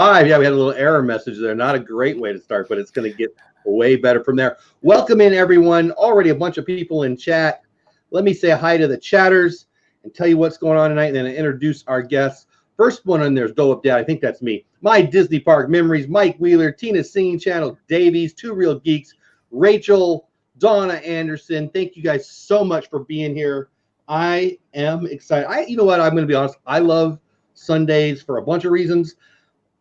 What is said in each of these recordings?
Yeah, we had a little error message there. Not a great way to start, but it's going to get way better from there. Welcome in, everyone. Already a bunch of people in chat. Let me say hi to the chatters and tell you what's going on tonight, and then introduce our guests. First one on there is Go Up Dad. I think that's me. My Disney Park Memories, Mike Wheeler, Tina's Singing Channel, Davies, Two Real Geeks, Rachel, Donna Anderson. Thank you guys so much for being here. I am excited. You know what? I'm going to be honest. I love Sundays for a bunch of reasons.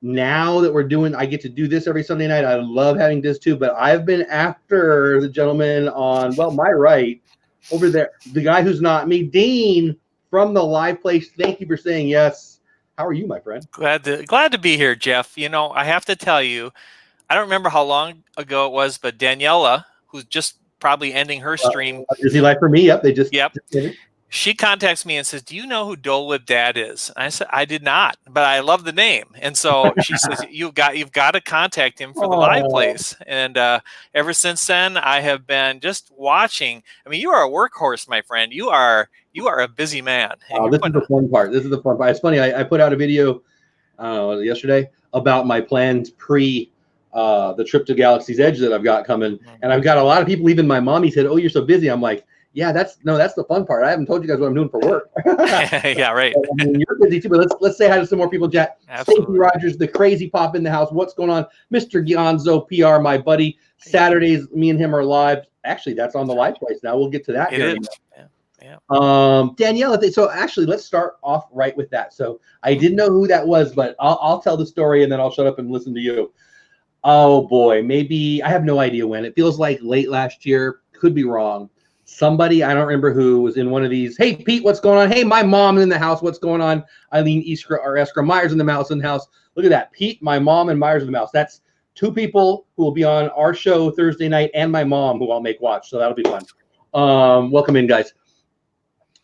Now that I get to do this every Sunday night. I love having DisTube, but I've been after the gentleman on, well, my right over there, the guy who's not me, Dean from the live place. Thank you for saying yes. How are you, my friend? Glad to be here, Jeff. You know, I have to tell you, I don't remember how long ago it was, but Daniela, who's just probably ending her stream. Busy life for me. Yep, they just. Yep. Just she contacts me and says, "Do you know who Dole Whip Dad is?" And I said, "I did not, but I love the name." And so she says, "You've got to contact him for the live place." And ever since then, I have been just watching. I mean, you are a workhorse, my friend. You are a busy man. This is the fun part. This is the fun part. It's funny. I put out a video yesterday about my plans pre the trip to Galaxy's Edge that I've got coming, and I've got a lot of people. Even my mommy said, "Oh, you're so busy." I'm like, yeah, that's the fun part. I haven't told you guys what I'm doing for work. Yeah, right. I mean, you're busy too, but let's say hi to some more people, Jack. Stacey Rogers, the crazy pop in the house. What's going on? Mr. Gonzo PR, my buddy. Saturdays, me and him are live. Actually, that's on the live place now. We'll get to that. It is. Yeah. Danielle, so actually, let's start off right with that. So I didn't know who that was, but I'll tell the story and then I'll shut up and listen to you. Oh boy, maybe I have no idea when. It feels like late last year. Could be wrong. Somebody, I don't remember who, was in one of these. Hey, Pete, what's going on? Hey, my mom's in the house. What's going on? Eileen Eskra Myers in the house. Look at that. Pete, my mom, and Myers in the mouse. That's two people who will be on our show Thursday night, and my mom, who I'll make watch. So that'll be fun. Welcome in, guys.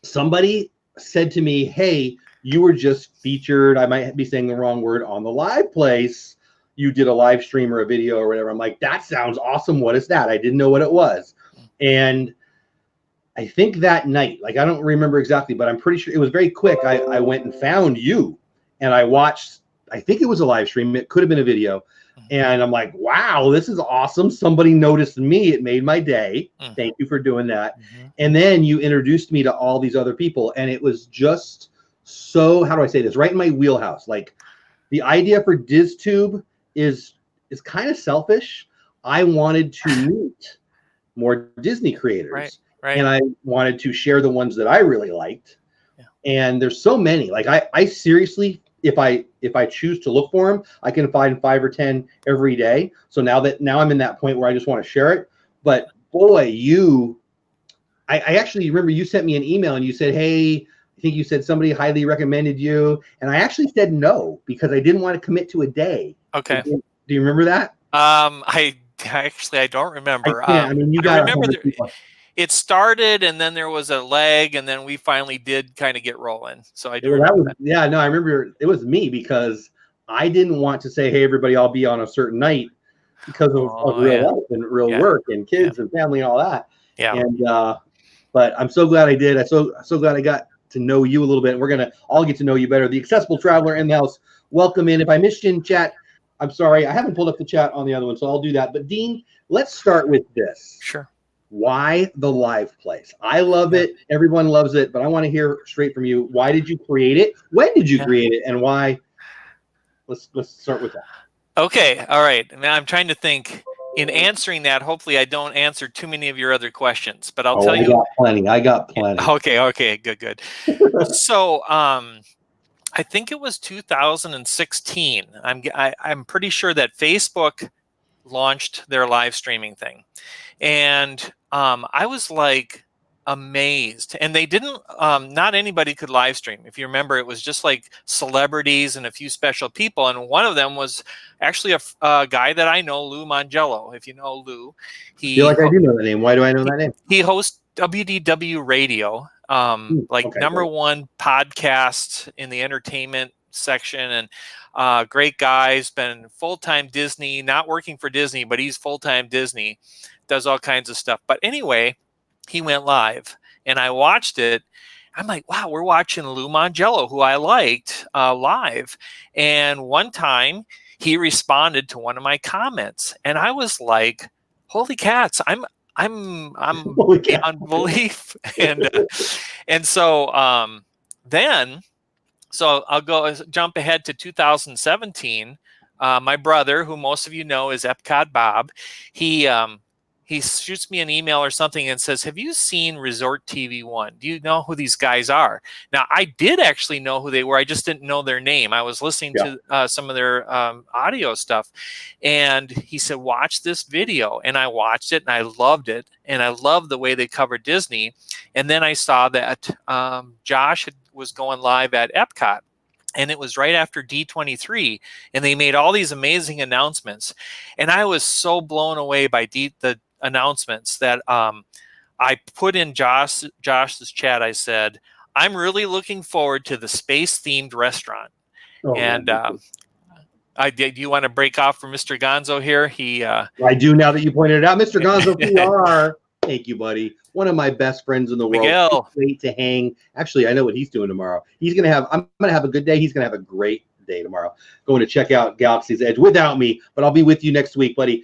Somebody said to me, hey, you were just featured. I might be saying the wrong word on the live place. You did a live stream or a video or whatever. I'm like, that sounds awesome. What is that? I didn't know what it was. And I think that night, like, I don't remember exactly, but I'm pretty sure it was very quick. I went and found you and I watched, I think it was a live stream. It could have been a video. And I'm like, wow, this is awesome. Somebody noticed me. It made my day. Thank you for doing that. And then you introduced me to all these other people. And it was just so, how do I say this? Right in my wheelhouse. Like, the idea for DisTube is kind of selfish. I wanted to meet more Disney creators. Right. And I wanted to share the ones that I really liked. Yeah. And there's so many. Like, I seriously, if I choose to look for them, I can find 5 or 10 every day. So now I'm in that point where I just want to share it. But boy, I actually remember you sent me an email and you said, hey, I think you said somebody highly recommended you. And I actually said no, because I didn't want to commit to a day. Okay. Do you remember that? I don't remember. I mean, you got remember it started, and then there was a lag, and then we finally did kind of get rolling. So I do remember that. Yeah, no, I remember it was me, because I didn't want to say, hey, everybody, I'll be on a certain night, because of real life and real work and kids and family and all that. Yeah. And but I'm so glad I did. I'm so glad I got to know you a little bit. And we're gonna all get to know you better. The Accessible Traveler in the house. Welcome in. If I missed you in chat, I'm sorry. I haven't pulled up the chat on the other one, so I'll do that. But Dean, let's start with this. Sure. Why the live place? I love it. Everyone loves it, but I want to hear straight from you. Why did you create it? When did you create it? And why? Let's start with that. Okay. All right. Now I'm trying to think. In answering that, hopefully I don't answer too many of your other questions, but I'll tell you. I got plenty. Okay. Good. So, I think it was 2016. I'm pretty sure that Facebook launched their live streaming thing. And I was like amazed. And they didn't, not anybody could live stream. If you remember, it was just like celebrities and a few special people. And one of them was actually a guy that I know, Lou Mangello. If you know Lou, I feel like I do know the name. Why do I know that name? He hosts WDW Radio, number one podcast in the entertainment section, and great guy. He's been full-time Disney, not working for Disney, but he's full-time Disney, does all kinds of stuff. But anyway, he went live and I watched it. I'm like, wow, we're watching Lou Mangello, who I liked, live. And one time he responded to one of my comments, and I was like, "Holy cats! I'm Holy cow. beyond belief." And so then, so I'll go jump ahead to 2017. My brother, who most of you know is Epcot Bob, he shoots me an email or something and says, "Have you seen Resort TV One? Do you know who these guys are?" Now, I did actually know who they were. I just didn't know their name. I was listening to some of their audio stuff, and he said, "Watch this video." And I watched it, and I loved it, and I loved the way they covered Disney. And then I saw that Josh was going live at Epcot. And it was right after D23, and they made all these amazing announcements. And I was so blown away by the announcements that I put in Josh's chat. I said, "I'm really looking forward to the space-themed restaurant." And do you want to break off for Mr. Gonzo here? I do, now that you pointed it out. Mr. Gonzo PR. Thank you, buddy. One of my best friends in the world. Miguel. Great to hang. Actually, I know what he's doing tomorrow. I'm gonna have a good day. He's gonna have a great day tomorrow. Going to check out Galaxy's Edge without me, but I'll be with you next week, buddy.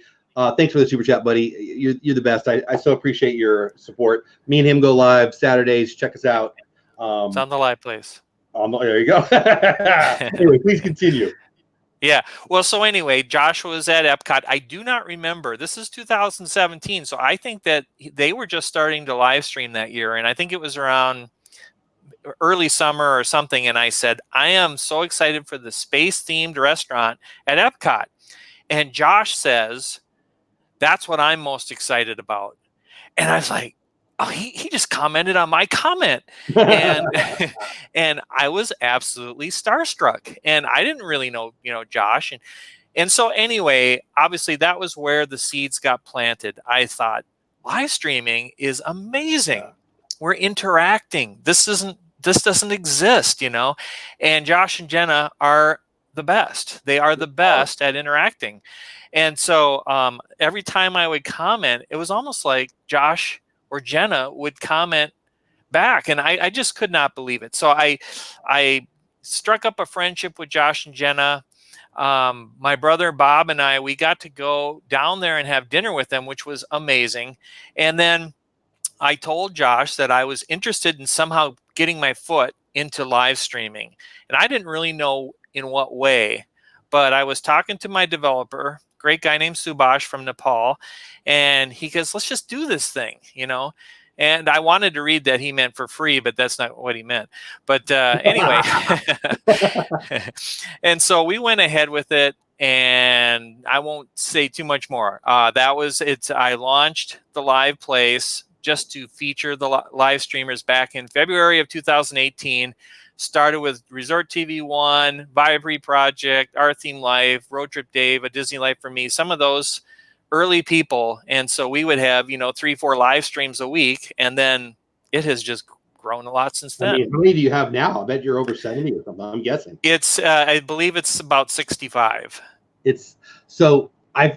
Thanks for the super chat, buddy. You're the best. I so appreciate your support. Me and him go live Saturdays. Check us out. It's on the live place. There you go. Anyway, please continue. Yeah. Well, so anyway, Josh was at Epcot. I do not remember. This is 2017. So I think that they were just starting to live stream that year. And I think it was around early summer or something. And I said, "I am so excited for the space-themed restaurant at Epcot." And Josh says, "That's what I'm most excited about." And I was like, "Oh, he just commented on my comment." And and I was absolutely starstruck. And I didn't really know, Josh. And so anyway, obviously that was where the seeds got planted. I thought, live streaming is amazing. Yeah. We're interacting. This doesn't exist, And Josh and Jenna are the best. They are the best at interacting. And so every time I would comment, it was almost like Josh or Jenna would comment back. And I just could not believe it. So I struck up a friendship with Josh and Jenna. My brother Bob and we got to go down there and have dinner with them, which was amazing. And then I told Josh that I was interested in somehow getting my foot into live streaming. And I didn't really know in what way, but I was talking to my developer, great guy named Subhash from Nepal, and he goes, "Let's just do this thing, And I wanted to read that he meant for free, but that's not what he meant. But anyway, and so we went ahead with it, and I won't say too much more. That was it. I launched the live place just to feature the live streamers back in February of 2018. Started with Resort TV One, Vibri Project, Our Theme Life, Road Trip Dave, A Disney Life for Me, some of those early people. And so we would have, 3-4 live streams a week. And then it has just grown a lot since then. I mean, how many do you have now? I bet you're over 70 or something, I'm guessing. It's, I believe it's about 65. So I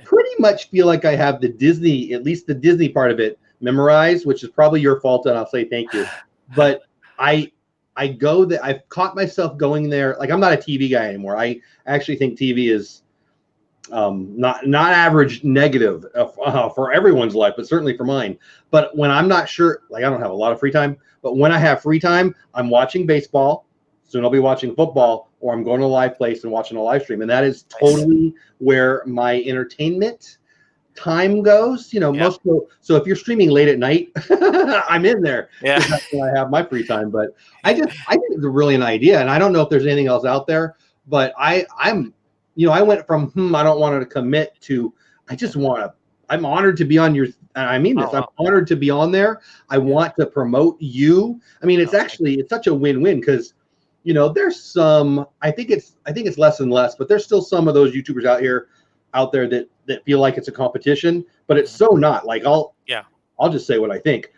pretty much feel like I have the Disney, at least the Disney part of it memorized, which is probably your fault, and I'll say thank you. But I've caught myself going there. Like, I'm not a TV guy anymore. I actually think TV is not average negative for everyone's life, but certainly for mine. But when I'm not sure, like, I don't have a lot of free time, but when I have free time, I'm watching baseball. Soon I'll be watching football, or I'm going to a live place and watching a live stream. And that is totally where my entertainment time goes. So if you're streaming late at night, I'm in there. Yeah, that's when I have my free time. But I think it's a brilliant idea, and I don't know if there's anything else out there. But I went from I don't want to commit to I'm honored to be on your. I mean this. I'm honored to be on there. I want to promote you. I mean, it's such a win-win, because there's some. I think it's less and less, but there's still some of those YouTubers out there that feel like it's a competition, but it's so not. Like, I'll just say what I think.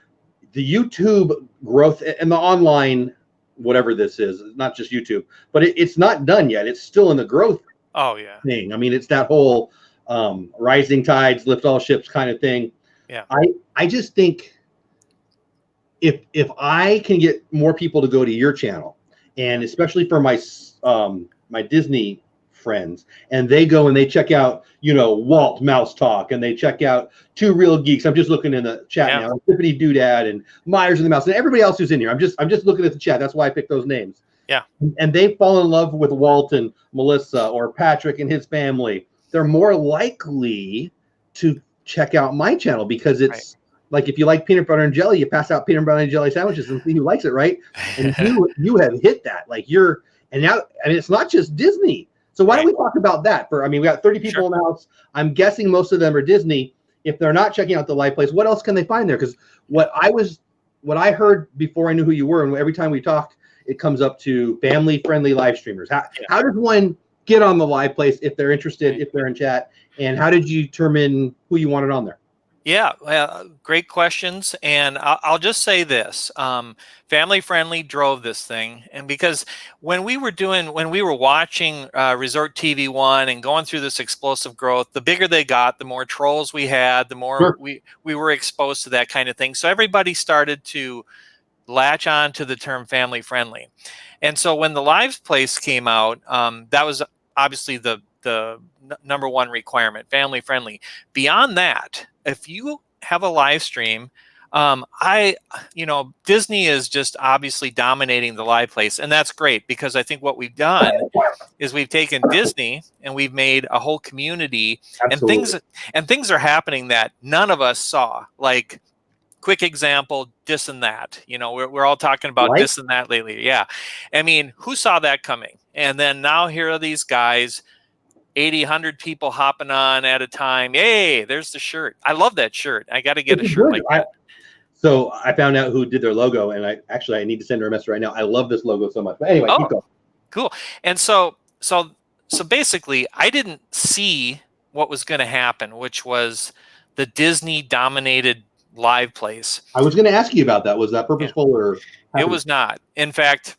The YouTube growth and the online, whatever this is, not just YouTube, but it's not done yet. It's still in the growth thing. I mean, it's that whole rising tides lift all ships kind of thing. Yeah. I just think if I can get more people to go to your channel, and especially for my my Disney friends, and they go and they check out, Walt Mouse Talk, and they check out Two Real Geeks. I'm just looking in the chat now. Tiffany Doodad and Myers and the Mouse and everybody else who's in here. I'm just looking at the chat. That's why I picked those names. Yeah. And they fall in love with Walt and Melissa or Patrick and his family. They're more likely to check out my channel because it's like, if you like peanut butter and jelly, you pass out peanut butter and jelly sandwiches and see who likes it, right? And you have hit that. Like and now, it's not just Disney. So why don't we talk about that? We got 30 people in the house. I'm guessing most of them are Disney. If they're not checking out the live place, what else can they find there? Because what I heard before I knew who you were, and every time we talked, it comes up to family-friendly live streamers. How does one get on the live place if they're interested, if they're in chat? And how did you determine who you wanted on there? Yeah, great questions. And I'll just say this, Family Friendly drove this thing. And because when we were watching Resort TV 1 and going through this explosive growth, the bigger they got, the more trolls we had, the more we were exposed to that kind of thing. So everybody started to latch on to the term family friendly. And so when the live place came out, that was obviously the number one requirement, family friendly. Beyond that, if you have a live stream, Disney is just obviously dominating the live place, and that's great because I think what we've done is we've taken Disney and we've made a whole community. Absolutely. and things are happening that none of us saw. Like, quick example, this and that. We're all talking about this and that lately. Yeah, who saw that coming? And then now here are these guys. 80, 100 people hopping on at a time. Hey, there's the shirt. I love that shirt. I got to get a shirt like that. So I found out who did their logo, and I need to send her a message right now. I love this logo so much. But anyway, keep going. Cool. And so basically, I didn't see what was going to happen, which was the Disney dominated live place. I was going to ask you about that. Was that purposeful or? It was not. In fact,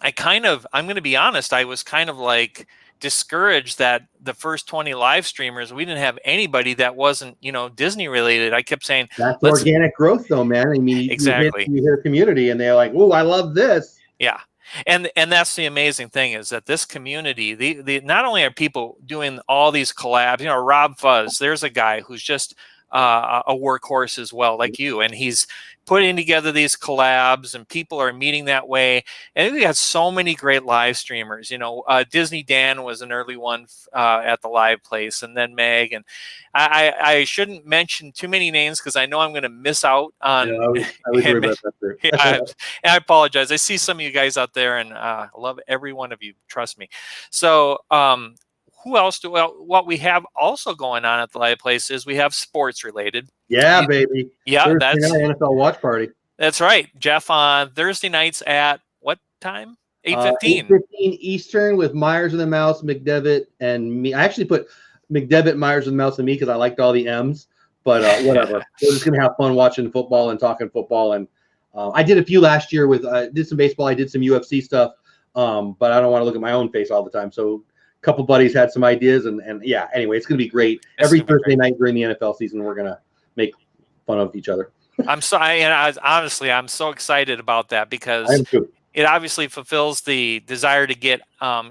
I'm going to be honest, I was kind of like discouraged that the first 20 live streamers, we didn't have anybody that wasn't, Disney related. I kept saying that's organic growth though, man. Exactly. You hear community and they're like, "Oh, I love this." Yeah. And that's the amazing thing is that this community, the not only are people doing all these collabs, Rob Fuzz, there's a guy who's just a workhorse as well, like you, and he's putting together these collabs and people are meeting that way. And we got so many great live streamers. Disney Dan was an early one at the live place, and then Meg. And I shouldn't mention too many names because I know I'm going to miss out on. I was worried about that. I apologize. I see some of you guys out there, and I love every one of you. Trust me. So, who else what we have also going on at the live place is we have sports related. Yeah, baby. Yeah, that's NFL watch party. That's right. Jeff on Thursday nights at what time? 8:15. 8:15 Eastern with Myers and the Mouse, McDevitt, and me. I actually put McDevitt, Myers and the Mouse, and me because I liked all the M's. But whatever. We're just gonna have fun watching football and talking football. And I did a few last year with did some baseball. I did some UFC stuff. But I don't want to look at my own face all the time. So a couple buddies had some ideas, and yeah. Anyway, it's gonna be great. Every Thursday night during the NFL season, we're gonna make fun of each other. Honestly, I'm so excited about that because it obviously fulfills the desire to get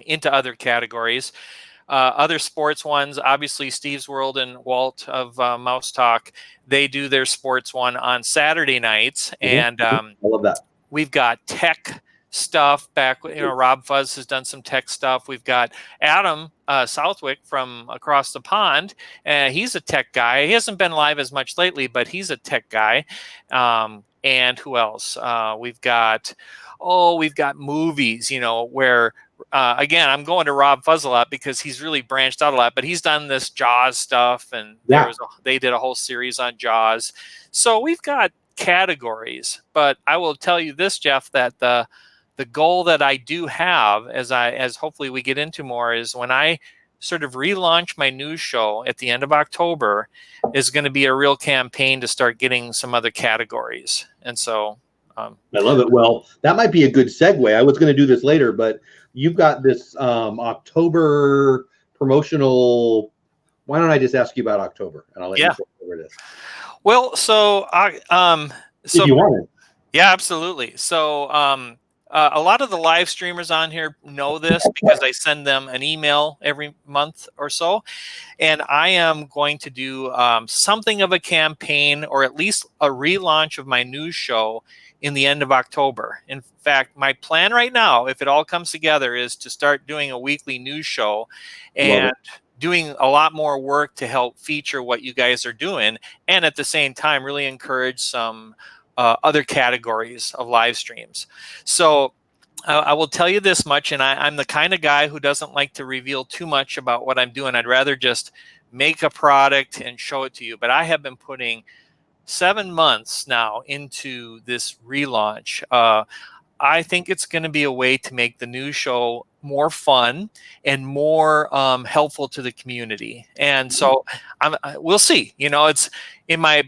into other categories. Other sports ones, obviously Steve's World and Walt of Mouse Talk, they do their sports one on Saturday nights. And I love that. We've got tech stuff back. Rob Fuzz has done some tech stuff. We've got Adam Southwick from across the pond. He's a tech guy. He hasn't been live as much lately, but he's a tech guy. And who else? We've got movies, where again, I'm going to Rob Fuzz a lot because he's really branched out a lot, but he's done this Jaws stuff, and they did a whole series on Jaws. So we've got categories, but I will tell you this, Jeff, that the goal that I do have as hopefully we get into more is when I sort of relaunch my news show at the end of October is going to be a real campaign to start getting some other categories. And so I love it. Well, that might be a good segue. I was going to do this later, but you've got this October promotional. Why don't I just ask you about October and I'll let you say where it is. Well, so if you want it. Yeah, absolutely. So a lot of the live streamers on here know this because I send them an email every month or so. And I am going to do something of a campaign, or at least a relaunch of my news show in the end of October. In fact, my plan right now, if it all comes together, is to start doing a weekly news show and doing a lot more work to help feature what you guys are doing, and at the same time really encourage some other categories of live streams. So I will tell you this much, and I'm the kind of guy who doesn't like to reveal too much about what I'm doing. I'd rather just make a product and show it to you. But I have been putting 7 months now into this relaunch. I think it's going to be a way to make the news show more fun and more helpful to the community. And so we'll see. You know, it's in my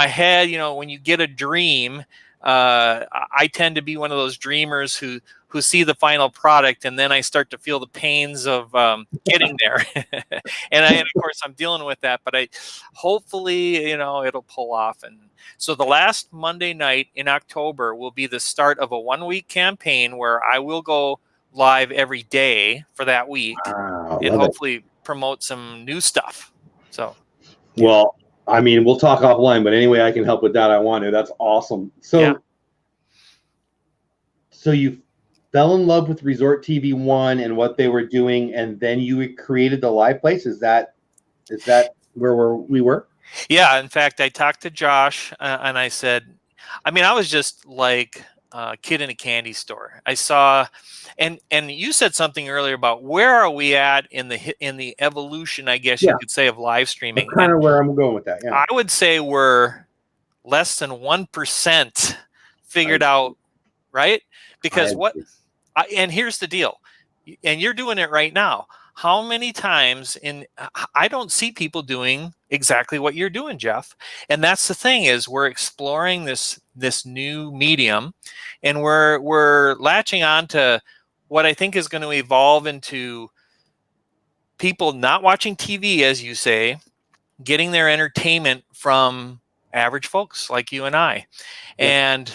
head. You know, when you get a dream, I tend to be one of those dreamers who see the final product, and then I start to feel the pains of getting there. and of course I'm dealing with that, but hopefully, you know, it'll pull off. And so the last Monday night in October will be the start of a 1-week campaign where I will go live every day for that week, and hopefully promote some new stuff. So, well, I mean, we'll talk offline, but anyway, I can help with that. I want to. That's awesome. So, so you fell in love with Resort TV 1 and what they were doing, and then you created the live place. Is that where we were? Yeah. In fact, I talked to Josh and I said, I mean, I was just like a kid in a candy store. I saw, and you said something earlier about where are we at in the evolution, I guess you could say, of live streaming. That's kind of where I'm going with that. Yeah. I would say we're less than 1% figured out, right? Because and here's the deal, and you're doing it right now. How many times I don't see people doing exactly what you're doing, Jeff. And that's the thing, is we're exploring this new medium, and we're latching on to what I think is going to evolve into people not watching TV, as you say, getting their entertainment from average folks like you and I. And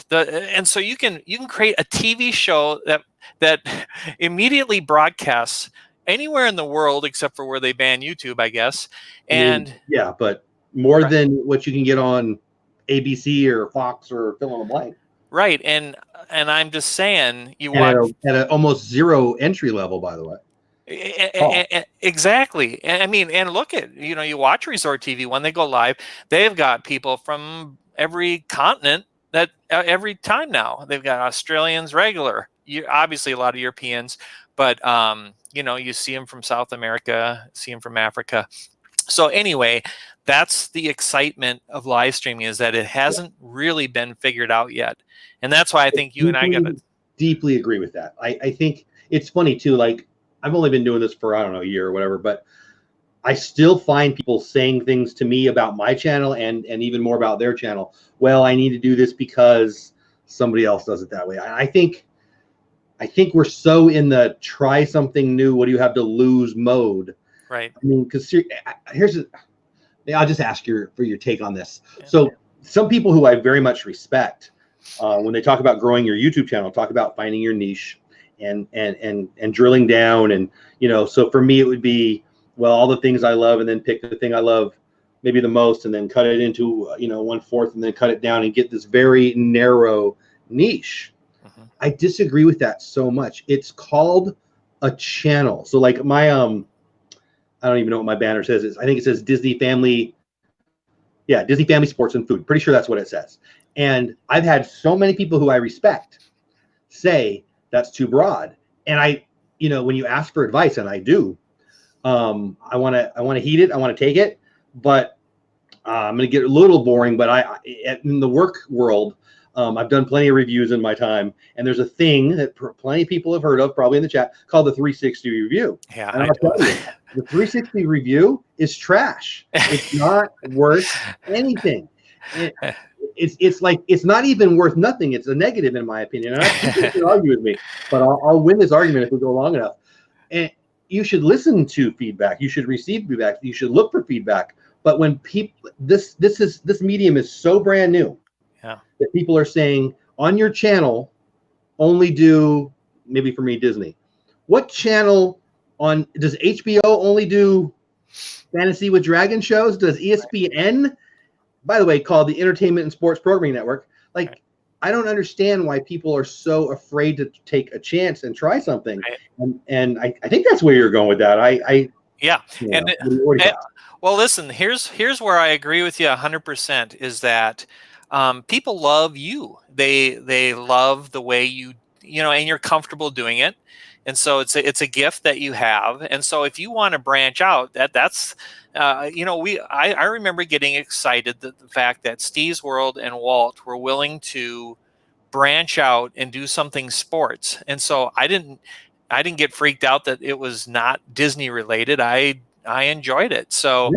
so you can create a TV show that immediately broadcasts anywhere in the world except for where they ban YouTube, I guess. And but more than what you can get on ABC or Fox or fill in the blank. Right. And I'm just saying, at a almost zero entry level, by the way. Exactly. I mean, and look at, you watch Resort TV when they go live, they've got people from every continent that every time now. They've got Australians, regular, obviously a lot of Europeans, but you see them from South America, see them from Africa. So anyway, that's the excitement of live streaming, is that it hasn't really been figured out yet. And that's why I think you and I got to deeply agree with that. I think it's funny too, like, I've only been doing this for, I don't know, a year or whatever, but I still find people saying things to me about my channel and even more about their channel. Well, I need to do this because somebody else does it that way. I think we're so in the try something new, what do you have to lose mode. Right. I mean, because I'll just ask for your take on this. Yeah. So some people who I very much respect, when they talk about growing your YouTube channel, talk about finding your niche and drilling down. And, so for me, it would be, well, all the things I love, and then pick the thing I love maybe the most, and then cut it into, 1/4, and then cut it down and get this very narrow niche. I disagree with that so much. It's called a channel. So like my, I don't even know what my banner says. I think it says Disney Family. Yeah, Disney Family Sports and Food. Pretty sure that's what it says. And I've had so many people who I respect say that's too broad. And when you ask for advice, and I do, I want to heed it. I want to take it, but I'm going to get a little boring. But in the work world, I've done plenty of reviews in my time, and there's a thing that plenty of people have heard of, probably in the chat, called the 360 review. Yeah, and I'll tell you, the 360 review is trash. It's not worth anything. It's like, it's not even worth nothing. It's a negative, in my opinion. And I think you can argue with me, but I'll win this argument if we go long enough. And you should listen to feedback. You should receive feedback. You should look for feedback. But when people, this medium is so brand new, that people are saying on your channel, only do, maybe for me, Disney? What channel does HBO only do fantasy with dragon shows? Does ESPN, by the way, called the Entertainment and Sports Programming Network, like, I don't understand why people are so afraid to take a chance and try something. And I think that's where you're going with that. Yeah. And well, listen, here's where I agree with you 100%, is that people love you. They love the way you know, and you're comfortable doing it. And so it's a gift that you have. And so if you want to branch out, that's you know, I remember getting excited that the fact that Steve's World and Walt were willing to branch out and do something sports. And so I didn't get freaked out that it was not Disney related. I enjoyed it. So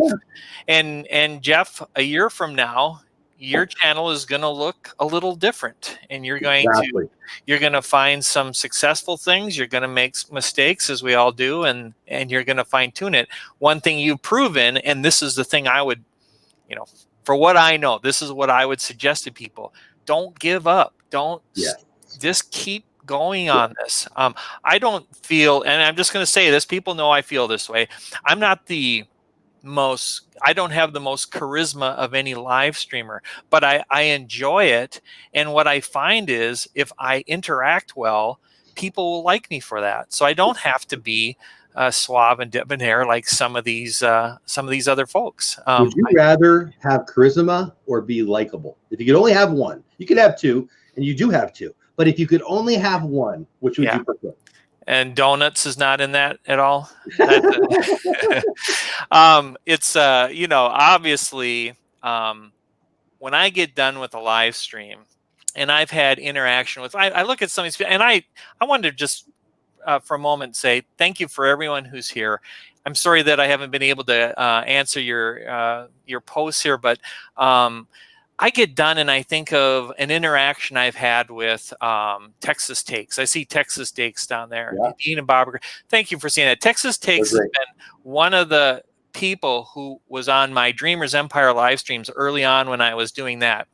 and Jeff, a year from now, your channel is going to look a little different, and you're going to find some successful things. You're going to make mistakes, as we all do, and you're going to fine tune it. One thing you've proven, and this is the thing I would, you know, for what I know, this is what I would suggest to people: don't give up. Don't just keep going on this. I don't feel, and I'm just going to say this, people know I feel this way. I'm not I don't have the most charisma of any live streamer, but I enjoy it. And what I find is, if I interact well, people will like me for that. So I don't have to be suave and debonair like some of these other folks. Would you rather have charisma or be likable? If you could only have one, you could have two, and you do have two. But if you could only have one, which would you prefer? And donuts is not in that at all. It's you know, obviously, when I get done with a live stream and I've had interaction with, I look at some of these, and I wanted to just for a moment say thank you for everyone who's here. I'm sorry that I haven't been able to answer your posts here, but I get done and I think of an interaction I've had with Texas Takes. I see Texas Takes down there. Yeah. Dean and Bob, thank you for seeing that. Texas Takes has been one of the people who was on my Dreamers Empire live streams early on when I was doing that.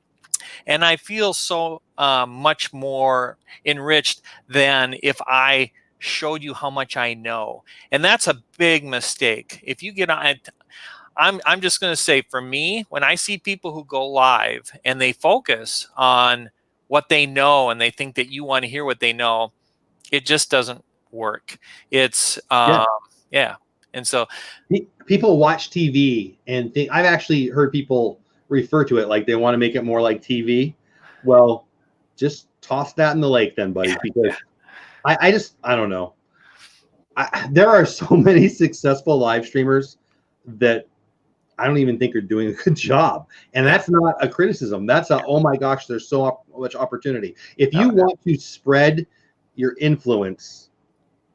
And I feel so much more enriched than if I showed you how much I know. And that's a big mistake. If you get on, I'm just going to say, for me, when I see people who go live and they focus on what they know and they think that you want to hear what they know, it just doesn't work. It's And so people watch TV and think, I've actually heard people refer to it like they want to make it more like TV. Well, just toss that in the lake then, buddy, because I don't know. There are so many successful live streamers that I don't even think are doing a good job. And that's not a criticism. That's oh my gosh, there's so much opportunity. If you want to spread your influence,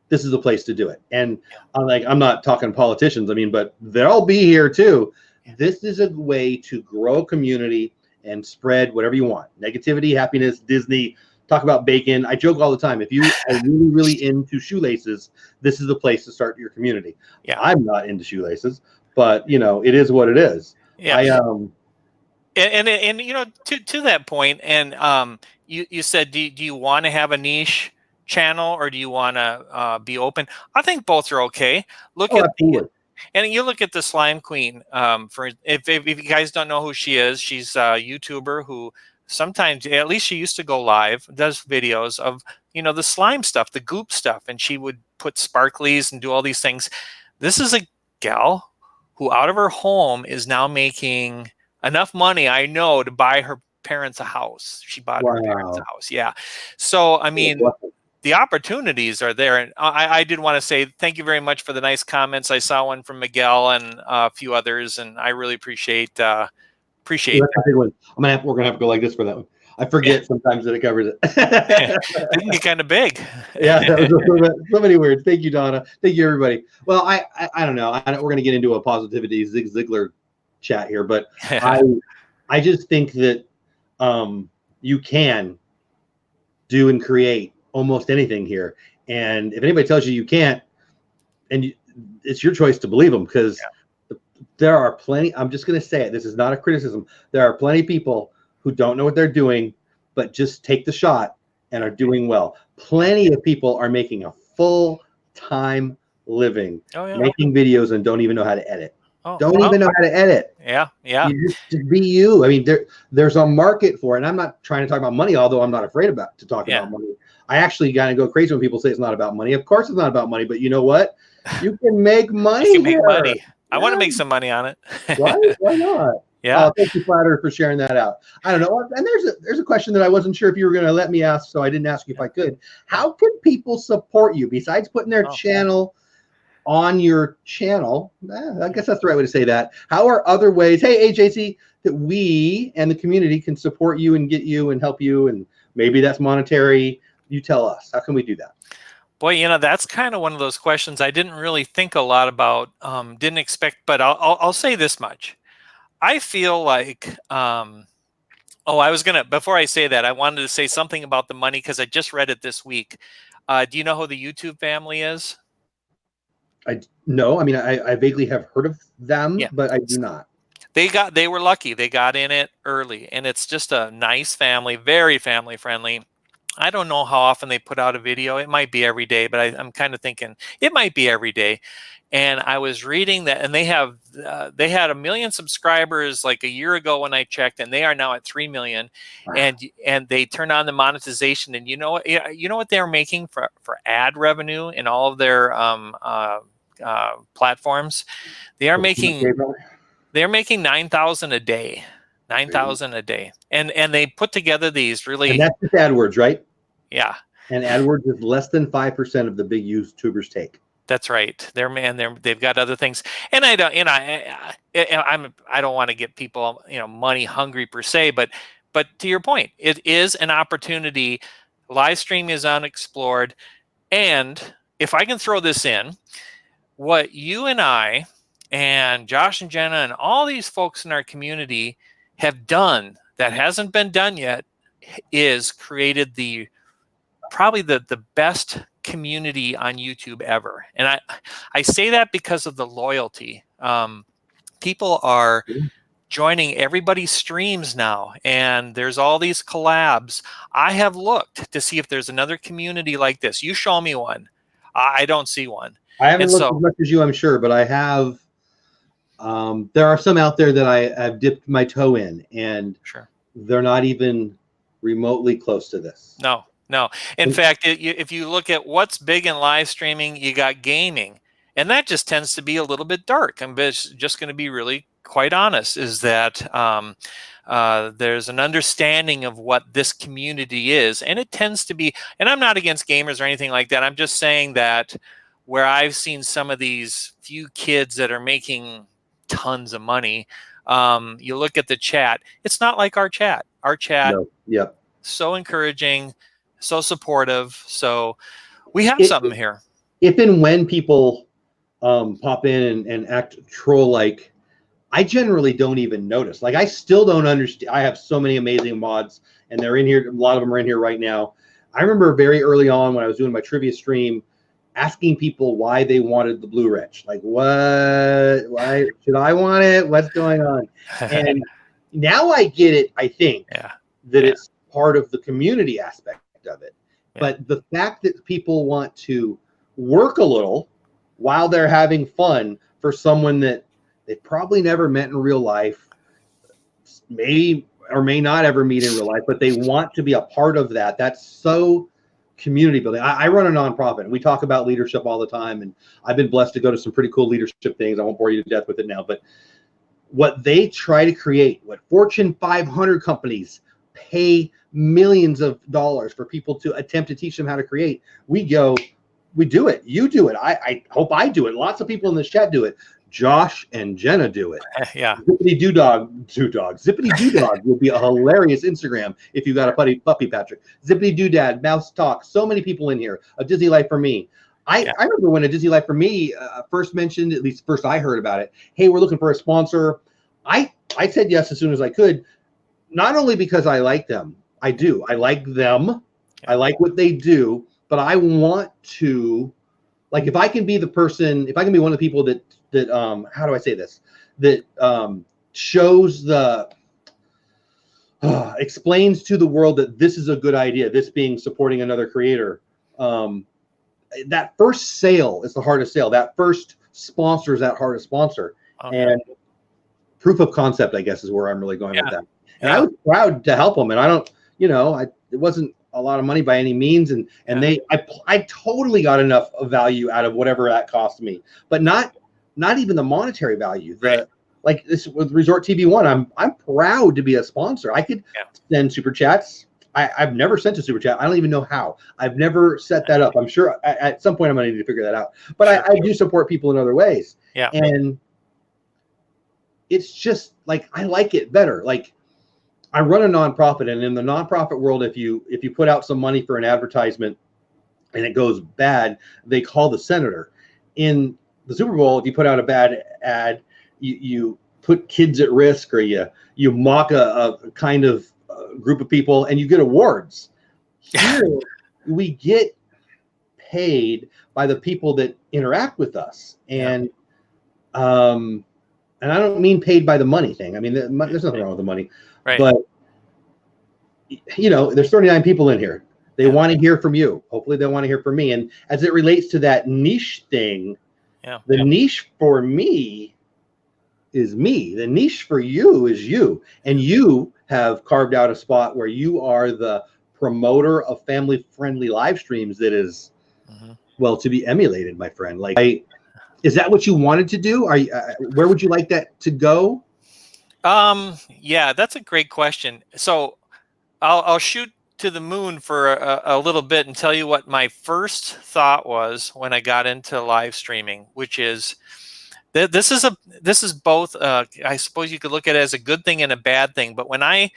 this is the place to do it. And I'm not talking politicians, but they'll be here too. This is a way to grow a community and spread whatever you want. Negativity, happiness, Disney, talk about bacon. I joke all the time. If you are really, really into shoelaces, this is the place to start your community. Yeah. I'm not into shoelaces, but it is what it is. Yeah. And to that point, and you said, do you want to have a niche channel or do you want to be open? I think both are okay. And you look at the Slime Queen. For if you guys don't know who she is, she's a YouTuber who sometimes, at least she used to go live, does videos of the slime stuff, the goop stuff, and she would put sparklies and do all these things. This is a gal who out of her home is now making enough money, I know, to buy her parents a house. She bought her parents a house. Yeah. So the opportunities are there. And I did want to say thank you very much for the nice comments. I saw one from Miguel and a few others, and I really appreciate that. We're gonna have to go like this for that one. I forget sometimes that it covers it. It can get kind of big. Yeah, that was so many words. Thank you, Donna. Thank you, everybody. Well, I don't know. We're gonna get into a positivity Zig Ziglar chat here, but I just think that you can do and create almost anything here. And if anybody tells you you can't, it's your choice to believe them, because there are plenty. I'm just going to say it. This is not a criticism. There are plenty of people who don't know what they're doing, but just take the shot and are doing well. Plenty of people are making a full-time living making videos and don't even know how to edit. Don't even know how to edit. Yeah. You just be you. I mean, there's a market for it. And I'm not trying to talk about money, although I'm not afraid to talk about money. I actually kind of go crazy when people say it's not about money. Of course it's not about money, but you know what? You can make money. You can make money. I want to make some money on it. Right? Why not? Yeah. Thank you, Flatter, for sharing that out. I don't know. And there's a question that I wasn't sure if you were going to let me ask, so I didn't ask you if I could. How can people support you besides putting their channel on your channel? I guess that's the right way to say that. How are other ways, hey, AJC, that we and the community can support you and get you and help you? And maybe that's monetary. You tell us. How can we do that? Boy, you know, that's kind of one of those questions I didn't really think a lot about, didn't expect, but I'll say this much. I feel like, before I say that, I wanted to say something about the money because I just read it this week. Do you know who the YouTube family is? No, I mean, I vaguely have heard of them, but I do not. They were lucky. They got in it early, and it's just a nice family, very family friendly. I don't know how often they put out a video. It might be every day, but I'm kind of thinking it might be every day. And I was reading that, and they had 1 million subscribers like a year ago when I checked, and they are now at 3 million. Wow. And they turned on the monetization, and you know what they're making for ad revenue in all of their platforms. They're making 9,000 a day. 9,000 a day, and they put together these really. And that's just AdWords, right? Yeah. And AdWords is less than 5% of the big YouTubers take. That's right. They've got other things, and I don't want to get people money hungry per se, but to your point, it is an opportunity. Live stream is unexplored, and if I can throw this in, what you and I and Josh and Jenna and all these folks in our community have done that hasn't been done yet is created probably the best community on YouTube ever. And I say that because of the loyalty. People are joining everybody's streams now, and there's all these collabs. I have looked to see if there's another community like this. You show me one. I don't see one. I haven't looked as much as you, I'm sure, but I have. There are some out there that I've dipped my toe in, and they're not even remotely close to this. No. In fact, if you look at what's big in live streaming, you got gaming, and that just tends to be a little bit dark. I'm just going to be really quite honest, is that there's an understanding of what this community is, and it tends to be, and I'm not against gamers or anything like that. I'm just saying that where I've seen some of these few kids that are making tons of money, you look at the chat, it's not like our chat. Our chat, so encouraging, so supportive. So we have something here. If and when people pop in and act troll-like, I generally don't even notice. Like, I still don't understand. I have so many amazing mods, and they're in here. A lot of them are in here right now. I remember very early on when I was doing my trivia stream, asking people why they wanted the Blue Wretch. Like, what? Why should I want it? What's going on? And now I get it, I think, that it's part of the community aspect of it. But the fact that people want to work a little while they're having fun for someone that they probably never met in real life, may or may not ever meet in real life, but they want to be a part of that. That's so community building. I run a nonprofit, and we talk about leadership all the time, and I've been blessed to go to some pretty cool leadership things. I won't bore you to death with it now, but what they try to create, what Fortune 500 companies pay millions of dollars for people to attempt to teach them how to create, we do it. You do it. I hope I do it. Lots of people in this chat do it. Josh and Jenna do it. Zippity Doodog would be a hilarious Instagram if you got a puppy, Patrick. Zippity Doodad, Mouse Talk. So many people in here. A Disney Life for Me. I remember when A Disney Life for Me first mentioned, at least first I heard about it. Hey, we're looking for a sponsor. I said yes as soon as I could. Not only because I like them. I do. I like them. I like what they do. But I want to, like, if I can be the person, if I can be one of the people that how do I say this? That shows the, explains to the world that this is a good idea, this being supporting another creator. That first sale is the hardest sale. That first sponsor is that hardest sponsor. Okay. And proof of concept, I guess, is where I'm really going with that. And Yeah. I was proud to help them. And I don't, it wasn't a lot of money by any means. And I totally got enough of value out of whatever that cost me, but not even the monetary value. Like this with Resort TV One, I'm proud to be a sponsor. I could send super chats. I've never sent a super chat. I don't even know how. I've never set that up. I'm sure at some point I'm going to need to figure that out. But I do support people in other ways. Yeah. And it's just like, I like it better. Like, I run a nonprofit, and in the nonprofit world, if you put out some money for an advertisement and it goes bad, they call the senator. In the Super Bowl, if you put out a bad ad, you put kids at risk, or you mock a kind of group of people, and you get awards. Here, we get paid by the people that interact with us, and I don't mean paid by the money thing. I mean, there's nothing wrong with the money, but there's 39 people in here. They want to hear from you. Hopefully, they want to hear from me. And as it relates to that niche thing, the niche for me is me. The niche for you is you, and you have carved out a spot where you are the promoter of family-friendly live streams that is, well, to be emulated, my friend. Like, is that what you wanted to do? Are you, where would you like that to go? Yeah, that's a great question. So I'll shoot to the moon for a little bit and tell you what my first thought was when I got into live streaming, which is this is both. I suppose you could look at it as a good thing and a bad thing. But when I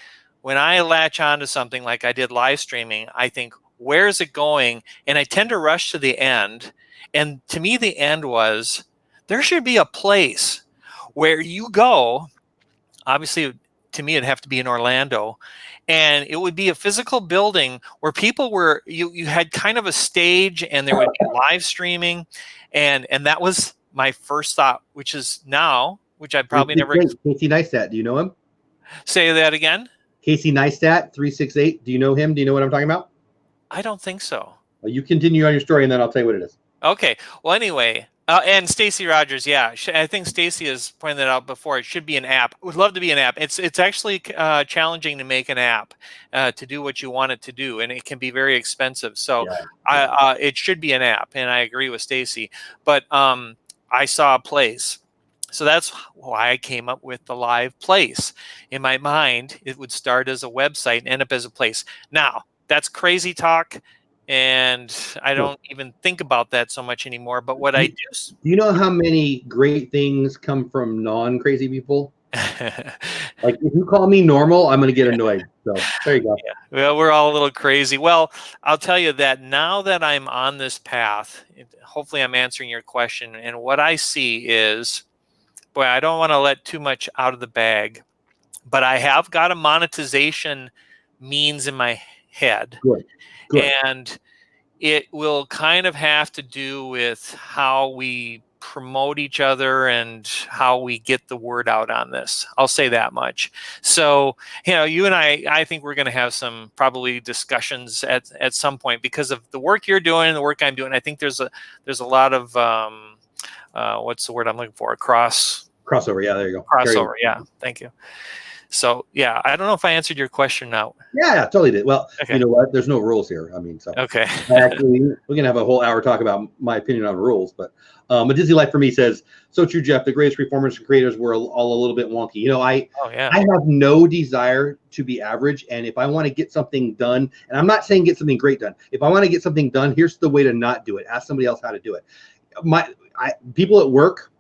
latch onto something like I did live streaming, I think, where is it going? And I tend to rush to the end. And to me, the end was, there should be a place where you go. Obviously, to me, it'd have to be in Orlando. And it would be a physical building where people were, you had kind of a stage, and there would be live streaming. And that was my first thought, which is now, which I probably never. Casey Neistat, do you know him? Say that again. Casey Neistat, 368. Do you know him? Do you know what I'm talking about? I don't think so. Well, you continue on your story, and then I'll tell you what it is. Okay. Well, anyway, and Stacy Rogers, yeah, I think Stacy has pointed that out before. It should be an app. Would love to be an app. It's actually challenging to make an app to do what you want it to do, and it can be very expensive. So it should be an app, and I agree with Stacy. But I saw a place. So that's why I came up with the live place. In my mind, it would start as a website and end up as a place. Now, that's crazy talk, and I don't even think about that so much anymore. But what I do... Do you know how many great things come from non-crazy people? Like, if you call me normal, I'm going to get annoyed. So there you go. Yeah. Well, we're all a little crazy. Well, I'll tell you that now that I'm on this path, hopefully I'm answering your question. And what I see is, boy, I don't want to let too much out of the bag, but I have got a monetization means in my head. Good. And it will kind of have to do with how we promote each other and how we get the word out on this. I'll say that much. So, you and I think we're going to have some probably discussions at some point because of the work you're doing and the work I'm doing. I think there's a lot of what's the word I'm looking for? Crossover. Yeah, there you go. Crossover. Yeah. Thank you. So, yeah, I don't know if I answered your question now. Yeah, totally did. Well, okay. You know what? There's no rules here. I mean, so okay. Actually, we can have a whole hour talk about my opinion on rules. But a Disney Life for me says, so true, Jeff. The greatest reformers and creators were all a little bit wonky. I have no desire to be average. And if I want to get something done, and I'm not saying get something great done. If I want to get something done, here's the way to not do it. Ask somebody else how to do it. People at work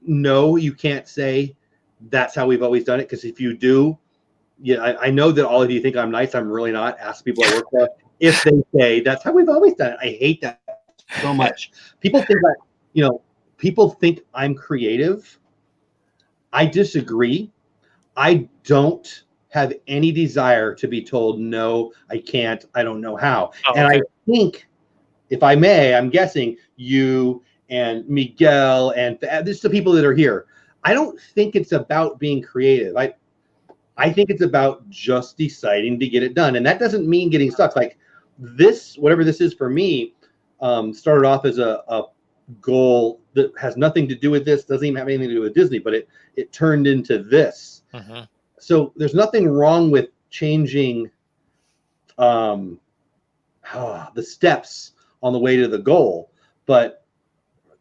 know you can't say that's how we've always done it, because if you do, I know that all of you think I'm nice. I'm really not. Ask people at work that if they say that's how we've always done it. I hate that so much. People think that, people think I'm creative. I disagree. I don't have any desire to be told, no, I can't, I don't know how. And I think, if I may, I'm guessing you and Miguel and this is the people that are here. I don't think it's about being creative. I think it's about just deciding to get it done. And that doesn't mean getting stuck. Like this, whatever this is for me, started off as a goal that has nothing to do with this, doesn't even have anything to do with Disney, but it turned into this. Mm-hmm. So there's nothing wrong with changing the steps on the way to the goal. But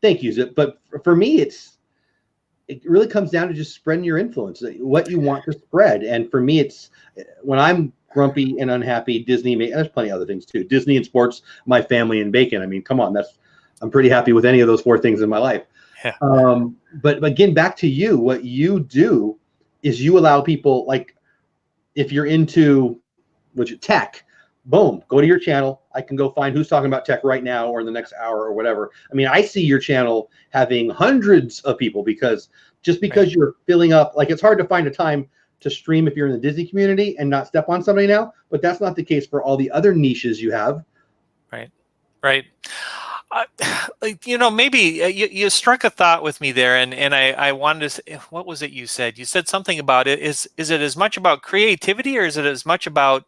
thank you, Zip. But for me, it really comes down to just spreading your influence, what you want to spread. And for me, it's when I'm grumpy and unhappy, Disney, there's plenty of other things too. Disney and sports, my family and bacon. I mean, come on, I'm pretty happy with any of those 4 things in my life. Yeah. But again, back to you, what you do is you allow people, like if you're into tech, boom, go to your channel. I can go find who's talking about tech right now or in the next hour or whatever. I mean, I see your channel having hundreds of people because you're filling up, like it's hard to find a time to stream if you're in the Disney community and not step on somebody now, but that's not the case for all the other niches you have. Right. Maybe you struck a thought with me there, and I wanted to say, what was it you said? You said something about it. Is it as much about creativity, or is it as much about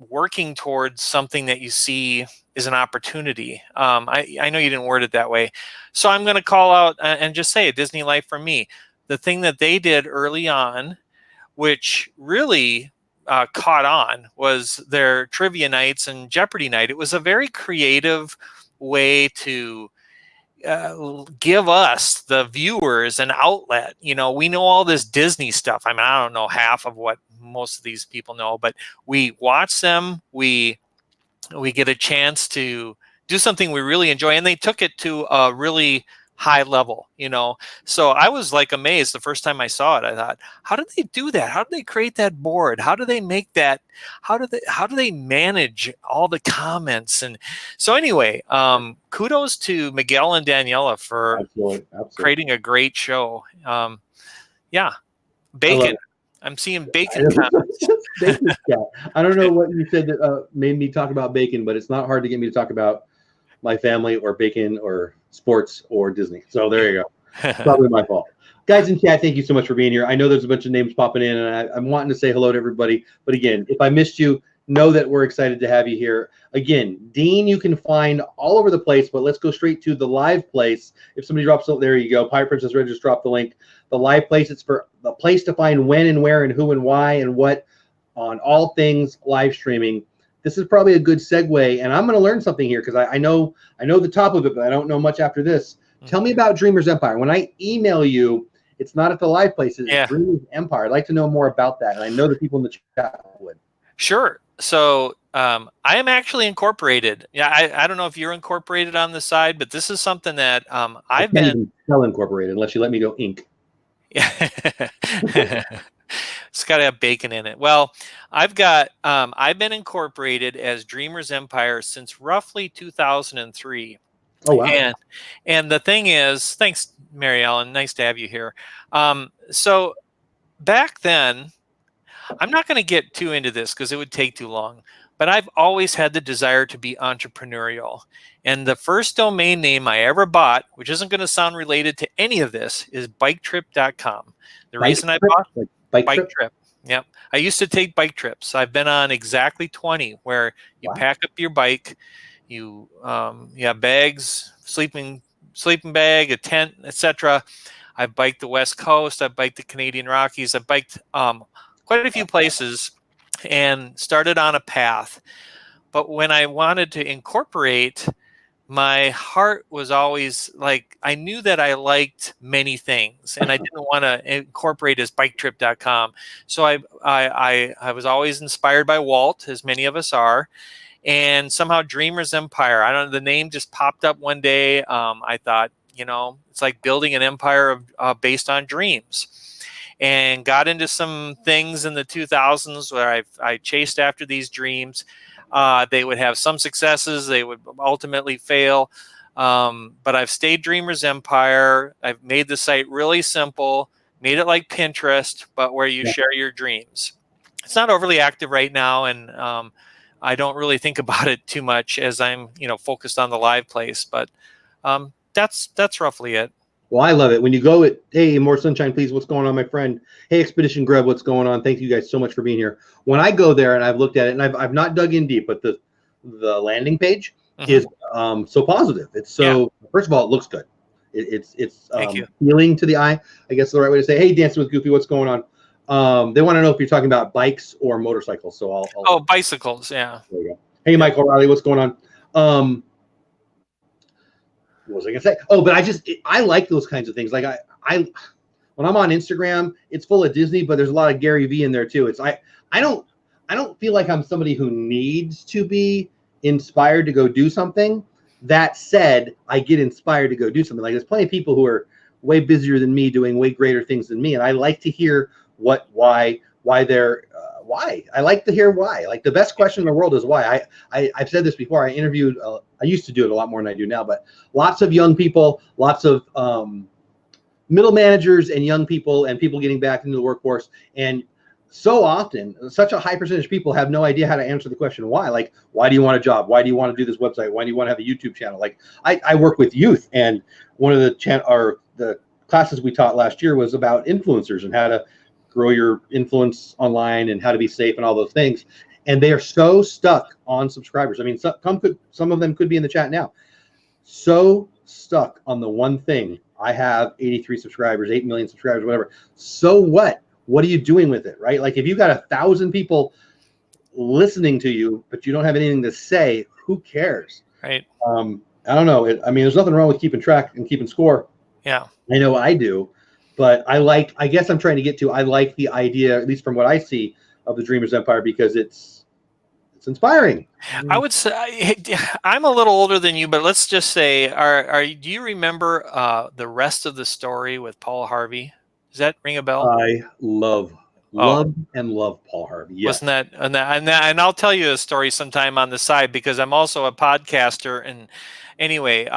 working towards something that you see is an opportunity? I know you didn't word it that way, so I'm going to call out and just say Disney Life for me. The thing that they did early on, which really caught on, was their trivia nights and Jeopardy night. It was a very creative way to give us, the viewers, an outlet. We know all this Disney stuff. I mean, I don't know half of what most of these people know, but we watch them. We get a chance to do something we really enjoy, and they took it to a really high level, So I was like amazed the first time I saw it. I thought, how did they do that? How did they create that board? How do they make that? How do they manage all the comments? And so anyway, kudos to Miguel and Daniela for Absolutely. creating a great show. Yeah, bacon. I'm seeing bacon comments. Bacon, yeah. I don't know what you said that made me talk about bacon, but it's not hard to get me to talk about my family or bacon or sports or Disney. So there you go. Probably my fault. Guys in chat, thank you so much for being here. I know there's a bunch of names popping in, and I'm wanting to say hello to everybody. But again, if I missed you, know that we're excited to have you here. Again, Dean, you can find all over the place, but let's go straight to the live place. If somebody drops it, there you go. Pirate Princess Red just dropped the link. The live place, it's for the place to find when and where and who and why and what on all things live streaming. This is probably a good segue, and I'm going to learn something here because I know the top of it, but I don't know much after this. Tell me about Dreamers Empire. When I email you, it's not at the live place. It's Dreamers Empire. I'd like to know more about that, and I know the people in the chat would. Sure. So I am actually incorporated. Yeah, I don't know if you're incorporated on the side, but this is something that I've been spell incorporated unless you let me go Inc. Yeah. It's got to have bacon in it. Well, I've been incorporated as Dreamers Empire since roughly 2003. Oh, wow. And the thing is, thanks, Mary Ellen. Nice to have you here. So back then, I'm not going to get too into this because it would take too long, but I've always had the desire to be entrepreneurial. And the first domain name I ever bought, which isn't going to sound related to any of this, is biketrip.com. The reason I bought Bike Trip. Yep. I used to take bike trips. I've been on exactly 20 where you pack up your bike, you have bags, sleeping bag, a tent, etc. I've biked the West Coast. I've biked the Canadian Rockies. I've biked quite a few places and started on a path. But when I wanted to incorporate, my heart was always like, I knew that I liked many things and I didn't want to incorporate as biketrip.com. So I was always inspired by Walt, as many of us are, and somehow Dreamers Empire. I don't know, the name just popped up one day. I thought, it's like building an empire based on dreams, and got into some things in the 2000s where I chased after these dreams. They would have some successes. They would ultimately fail. But I've stayed Dreamers Empire. I've made the site really simple, made it like Pinterest, but where you share your dreams. It's not overly active right now, and I don't really think about it too much as I'm, focused on the live place. But that's roughly it. Well, I love it. When you go at, hey, more sunshine, please. What's going on, my friend? Hey, Expedition Grub, what's going on? Thank you guys so much for being here. When I go there and I've looked at it, and I've not dug in deep, but the landing page is so positive. It's so, first of all, it looks good. It's appealing to the eye. I guess the right way to say, hey, Dancing with Goofy, what's going on? They want to know if you're talking about bikes or motorcycles. So I'll bicycles, yeah. There you go. Hey, Mike O'Reilly, what's going on? What was I gonna say? Oh, but I like those kinds of things. Like I when I'm on Instagram, it's full of Disney, but there's a lot of Gary Vee in there too. It's I don't feel like I'm somebody who needs to be inspired to go do something. That said, I get inspired to go do something. Like there's plenty of people who are way busier than me, doing way greater things than me, and I like to hear why they're why. I like to hear why. Like the best question in the world is why. I've said this before. I interviewed. I used to do it a lot more than I do now, but lots of young people, lots of middle managers and young people and people getting back into the workforce. And so often, such a high percentage of people have no idea how to answer the question why. Like, why do you want a job? Why do you want to do this website? Why do you want to have a YouTube channel? Like, I work with youth, and one of the classes we taught last year was about influencers and how to grow your influence online and how to be safe and all those things. And they are so stuck on subscribers. I mean, some of them could be in the chat now. So stuck on the one thing. I have 83 subscribers, 8 million subscribers, whatever. So what? What are you doing with it, right? Like if you've got 1,000 people listening to you, but you don't have anything to say, who cares? Right. I don't know. I mean, there's nothing wrong with keeping track and keeping score. Yeah. I know I do. But I guess I'm trying to get to, I like the idea, at least from what I see, of the Dreamers Empire because it's inspiring. I would say I'm a little older than you, but let's just say, do you remember the rest of the story with Paul Harvey? Does that ring a bell? I love Paul Harvey. Yes. Wasn't that and I'll tell you a story sometime on the side because I'm also a podcaster. And anyway,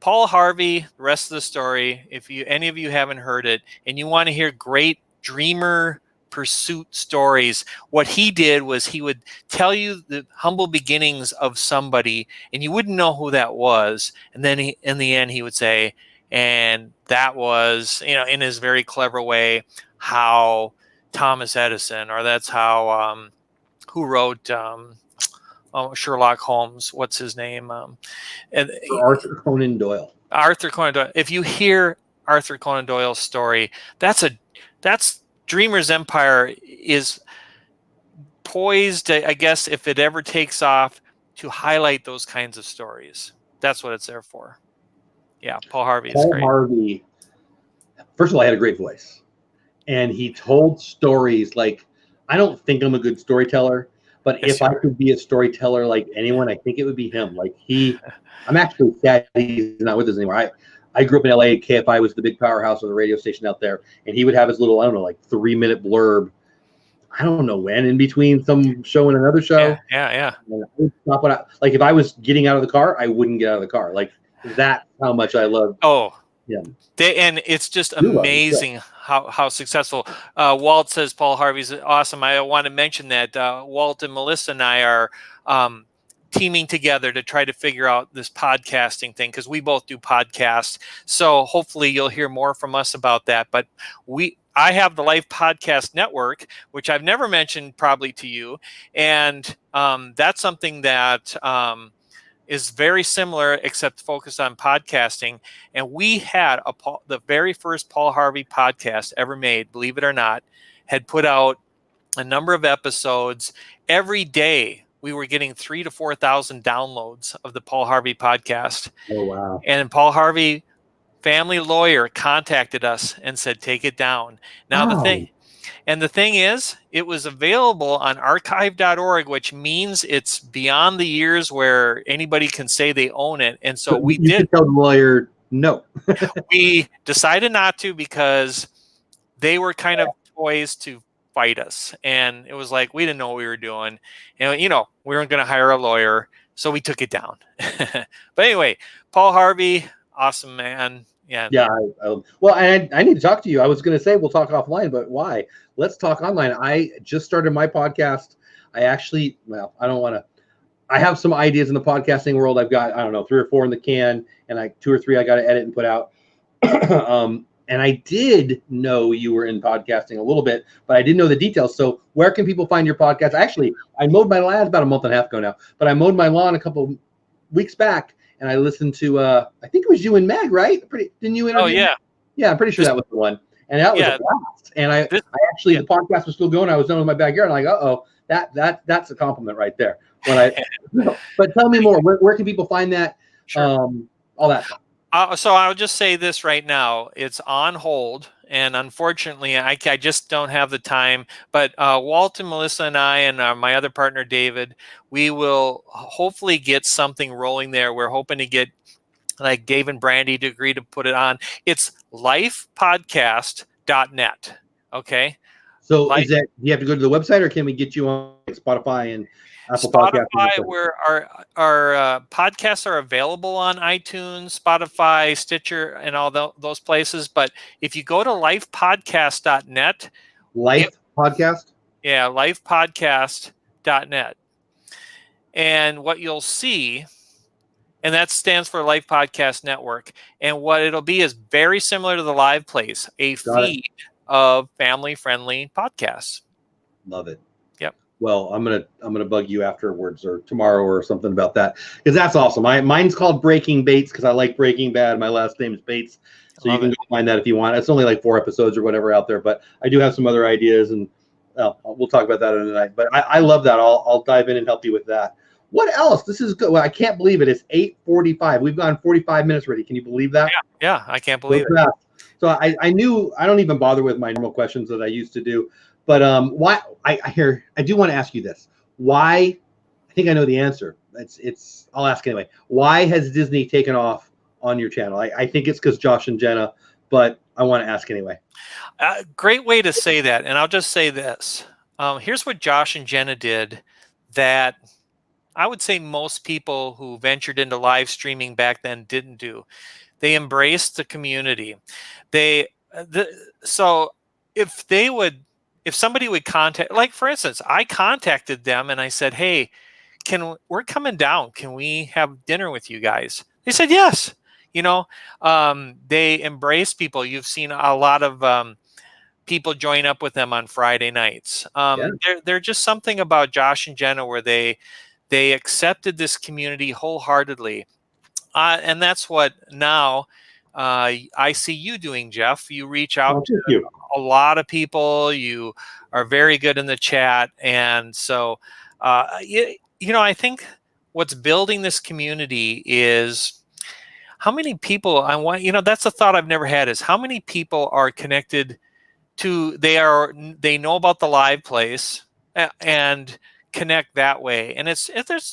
Paul Harvey, the rest of the story, if any of you haven't heard it and you want to hear great dreamer pursuit stories, what he did was he would tell you the humble beginnings of somebody and you wouldn't know who that was. And then in the end, he would say, and that was, in his very clever way, how Thomas Edison, or that's how, who wrote Sherlock Holmes, what's his name? And Arthur Conan Doyle. Arthur Conan Doyle. If you hear Arthur Conan Doyle's story, that's Dreamer's Empire is poised, I guess, if it ever takes off, to highlight those kinds of stories. That's what it's there for. Yeah, Paul Harvey is great. Paul Harvey, first of all, he had a great voice. And he told stories like, I don't think I'm a good storyteller, but if I could be a storyteller like anyone, I think it would be him. Like I'm actually sad he's not with us anymore. I grew up in LA. KFI was the big powerhouse of the radio station out there. And he would have his little, 3-minute blurb. I don't know when, in between some show and another show. Yeah. And I would stop if I was getting out of the car, I wouldn't get out of the car. Like that's how much I love. Oh, yeah. And it's just amazing how successful. Walt says Paul Harvey's awesome. I want to mention that Walt and Melissa and I are teaming together to try to figure out this podcasting thing because we both do podcasts. So hopefully you'll hear more from us about that. But I have the Life Podcast Network, which I've never mentioned probably to you. And that's something that is very similar, except focused on podcasting. And we had the very first Paul Harvey podcast ever made, believe it or not, had put out a number of episodes. Every day we were getting 3,000 to 4,000 downloads of the Paul Harvey podcast. Oh, wow. And Paul Harvey, family lawyer, contacted us and said, take it down. Now, the thing is, it was available on archive.org, which means it's beyond the years where anybody can say they own it. And so we did tell the lawyer no. We decided not to because they were kind of poised to fight us. And it was like, we didn't know what we were doing. And, we weren't going to hire a lawyer. So we took it down. But anyway, Paul Harvey, awesome man. Yeah. Yeah. Well, I need to talk to you. I was going to say we'll talk offline, but why? Let's talk online. I just started my podcast. I don't want to. I have some ideas in the podcasting world. I've got, 3 or 4 in the can, and 2 or 3 I got to edit and put out. And I did know you were in podcasting a little bit, but I didn't know the details. So where can people find your podcast? Actually, I mowed my lawn about a month and a half ago now, but I mowed my lawn a couple weeks back, and I listened to I think it was you and Meg, right? Didn't you interview? Oh yeah, Yeah, I'm pretty sure that was the one. And that was a blast. And I actually the podcast was still going. I was done with my backyard. I'm like, that's a compliment right there. But tell me more. Where can people find that? Sure. All that stuff. So I'll just say this right now. It's on hold. And unfortunately, I just don't have the time. But Walt and Melissa and I and my other partner, David, we will hopefully get something rolling there. We're hoping to get like Dave and Brandy to agree to put it on. It's lifepodcast.net. Okay. So do you have to go to the website, or can we get you on Spotify and Apple Podcasts? Where our podcasts are available on iTunes, Spotify, Stitcher, and all those places. But if you go to lifepodcast.net. Podcast? Yeah, lifepodcast.net. And what you'll see, and that stands for Life Podcast Network. And what it'll be is very similar to the Live Place, a feed of family-friendly podcasts. Love it. Yep. Well, I'm gonna bug you afterwards or tomorrow or something about that, because that's awesome. Mine's called Breaking Bates because I like Breaking Bad. My last name is Bates, so you can go find that if you want. It's only like 4 episodes or whatever out there, but I do have some other ideas, and we'll talk about that in a night. But I love that. I'll dive in and help you with that. What else? This is good. Well, I can't believe it. It's 8:45. We've gone 45 minutes already. Can you believe that? Yeah, I can't believe it. So I knew I don't even bother with my normal questions that I used to do, but why? I do want to ask you this. Why? I think I know the answer. I'll ask anyway. Why has Disney taken off on your channel? I think it's because Josh and Jenna, but I want to ask anyway. Great way to say that, and I'll just say this. Here's what Josh and Jenna did that I would say most people who ventured into live streaming back then didn't do. They embraced the community. So if somebody would contact, like for instance, I contacted them and I said, "Hey, we're coming down. Can we have dinner with you guys?" They said yes. They embrace people. You've seen a lot of people join up with them on Friday nights. They're just something about Josh and Jenna where they accepted this community wholeheartedly. And that's what now I see you doing, Jeff. You reach out to a lot of people. You are very good in the chat. And so, I think what's building this community is how many people that's a thought I've never had, is how many people are connected to, they know about the live place and connect that way. And there's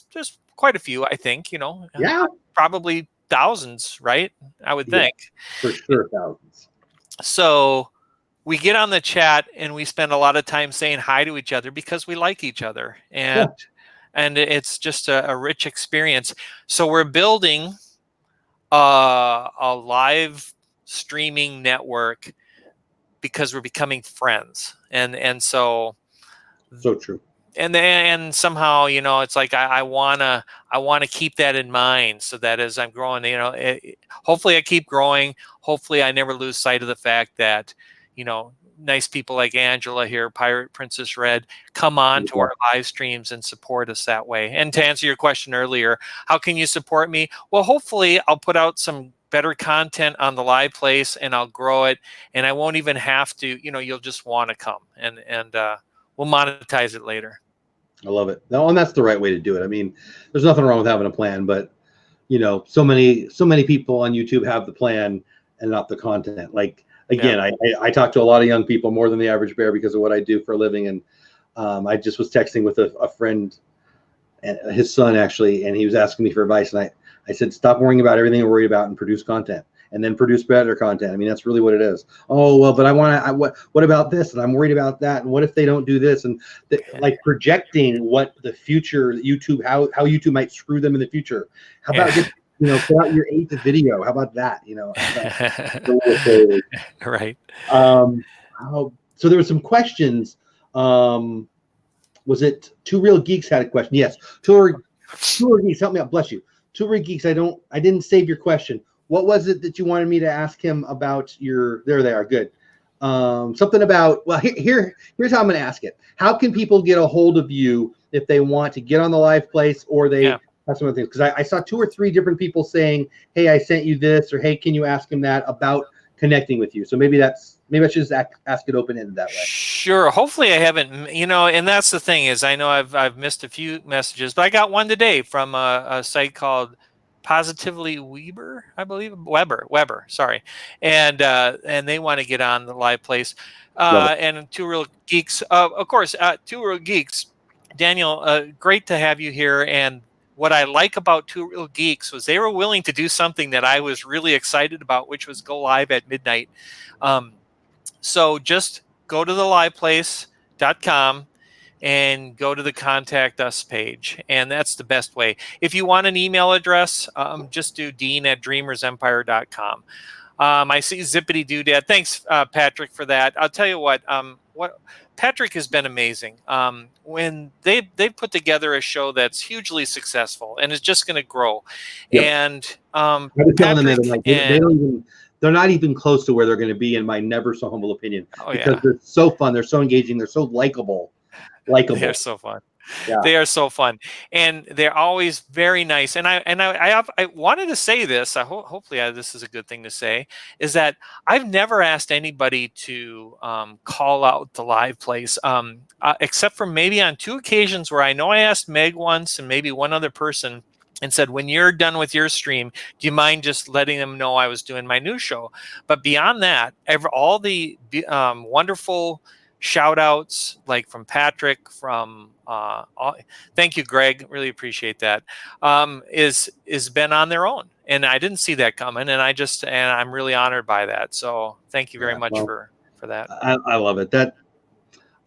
quite a few, I think, probably thousands, right? I would think. For sure, thousands. So we get on the chat and we spend a lot of time saying hi to each other because we like each other. And it's just a rich experience. So we're building a live streaming network because we're becoming friends. And so true. And somehow, it's like I want to keep that in mind, so that as I'm growing, hopefully I keep growing. Hopefully I never lose sight of the fact that, nice people like Angela here, Pirate Princess Red, come on to our live streams and support us that way. And to answer your question earlier, how can you support me? Well, hopefully I'll put out some better content on the live place and I'll grow it, and I won't even have to, you'll just want to come and we'll monetize it later. I love it. No, and that's the right way to do it. I mean, there's nothing wrong with having a plan, but so many people on YouTube have the plan and not the content. Like, again, I talk to a lot of young people, more than the average bear, because of what I do for a living. And I just was texting with a friend and his son, actually, and he was asking me for advice. And I said, stop worrying about everything you're worried about and produce content. And then produce better content. I mean, that's really what it is. Oh, well, but what about this? And I'm worried about that. And what if they don't do this? And like projecting what the future YouTube, how YouTube might screw them in the future. How about just, put out your 8th video? How about that? Right. So there were some questions. Was it Two Real Geeks had a question? Yes. Two Real Geeks, help me out. Bless you. Two Real Geeks. I didn't save your question. What was it that you wanted me to ask him about your? There they are. Good. Something about. Well, here's how I'm going to ask it. How can people get a hold of you if they want to get on the live place, or they have some other things? Because I saw 2 or 3 different people saying, "Hey, I sent you this," or "Hey, can you ask him that," about connecting with you. So maybe I should just ask it open-ended that way. Sure. Hopefully I haven't, and that's the thing is I know I've missed a few messages, but I got one today from a site called Positively Weber, I believe. Weber, sorry. And they want to get on the live place. And Two Real Geeks, of course, Two Real Geeks. Daniel, great to have you here. And what I like about Two Real Geeks was they were willing to do something that I was really excited about, which was go live at midnight. So just go to the liveplace.com and go to the contact us page. And that's the best way. If you want an email address, just do dean@dreamersempire.com. I see Zippity Doodad. Thanks, Patrick, for that. I'll tell you what Patrick has been amazing. When they've put together a show that's hugely successful and is just going to grow. Yep. And I was telling them that, like, they don't even. They're not even close to where they're going to be, in my never so humble opinion. Because they're so fun, they're so engaging, they're so likable. They're so fun. Yeah. They are so fun, and they're always very nice. And I wanted to say this. Hopefully this is a good thing to say. Is that I've never asked anybody to call out the live place, except for maybe on 2 occasions where I know I asked Meg once and maybe one other person, and said, when you're done with your stream, do you mind just letting them know I was doing my new show? But beyond that, all the wonderful shout outs, like from Patrick, from thank you, Greg, really appreciate that, is been on their own. And I didn't see that coming, and I'm really honored by that. So thank you very much for that. I love it.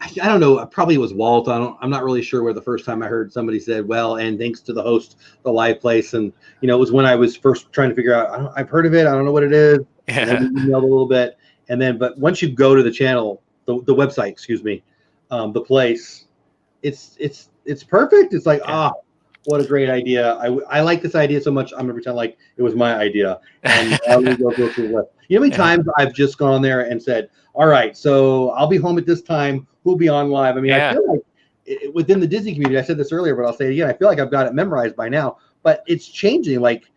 I don't know. Probably it was Walt. I'm not really sure where the first time I heard somebody said, "Well, and thanks to the host, the live place." And it was when I was first trying to figure out. I've heard of it. I don't know what it is. Yeah. And then we emailed a little bit, but once you go to the channel, the website, excuse me, the place, it's perfect. It's like, what a great idea. I like this idea so much. I'm gonna pretend like it was my idea. And I'll go through the list. You know how many times I've just gone there and said, all right, so I'll be home at this time. Who'll be on live? I mean, I feel like within the Disney community, I said this earlier, but I'll say it again. I feel like I've got it memorized by now, but it's changing. Like,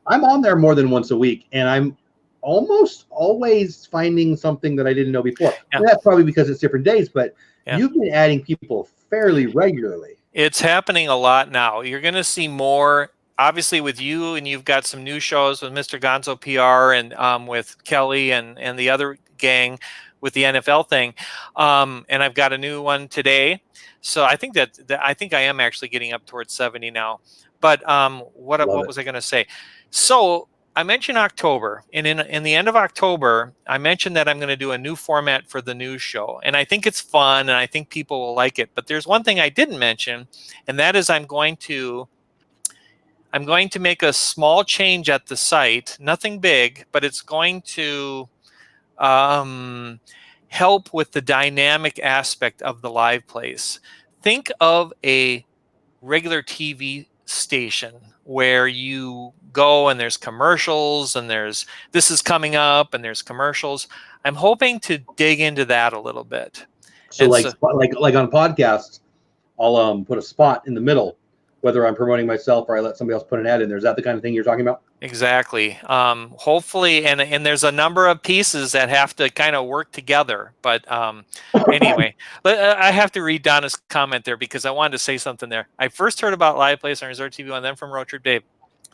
I'm on there more than once a week, and I'm almost always finding something that I didn't know before. And that's probably because it's different days, but you've been adding people fairly regularly. It's happening a lot now. You're going to see more, obviously, with you, and you've got some new shows with Mr. Gonzo PR and with Kelly and the other gang with the NFL thing. And I've got a new one today. So I think that I am actually getting up towards 70 now. But what was I going to say? So I mentioned October, and in the end of October, I mentioned that I'm going to do a new format for the news show, and I think it's fun, and I think people will like it. But there's one thing I didn't mention, and that is I'm going to make a small change at the site, nothing big, but it's going to help with the dynamic aspect of the live place. Think of a regular TV station where you go and there's commercials and there's this is coming up and there's commercials. I'm hoping to dig into that a little bit. So like on podcasts, I'll put a spot in the middle, whether I'm promoting myself or I let somebody else put an ad in there. Is that the kind of thing you're talking about? Exactly. Hopefully, and there's a number of pieces that have to kind of work together. But anyway, I have to read Donna's comment there because I wanted to say something there. I first heard about Live Place on Resort TV and then from Road Trip Dave.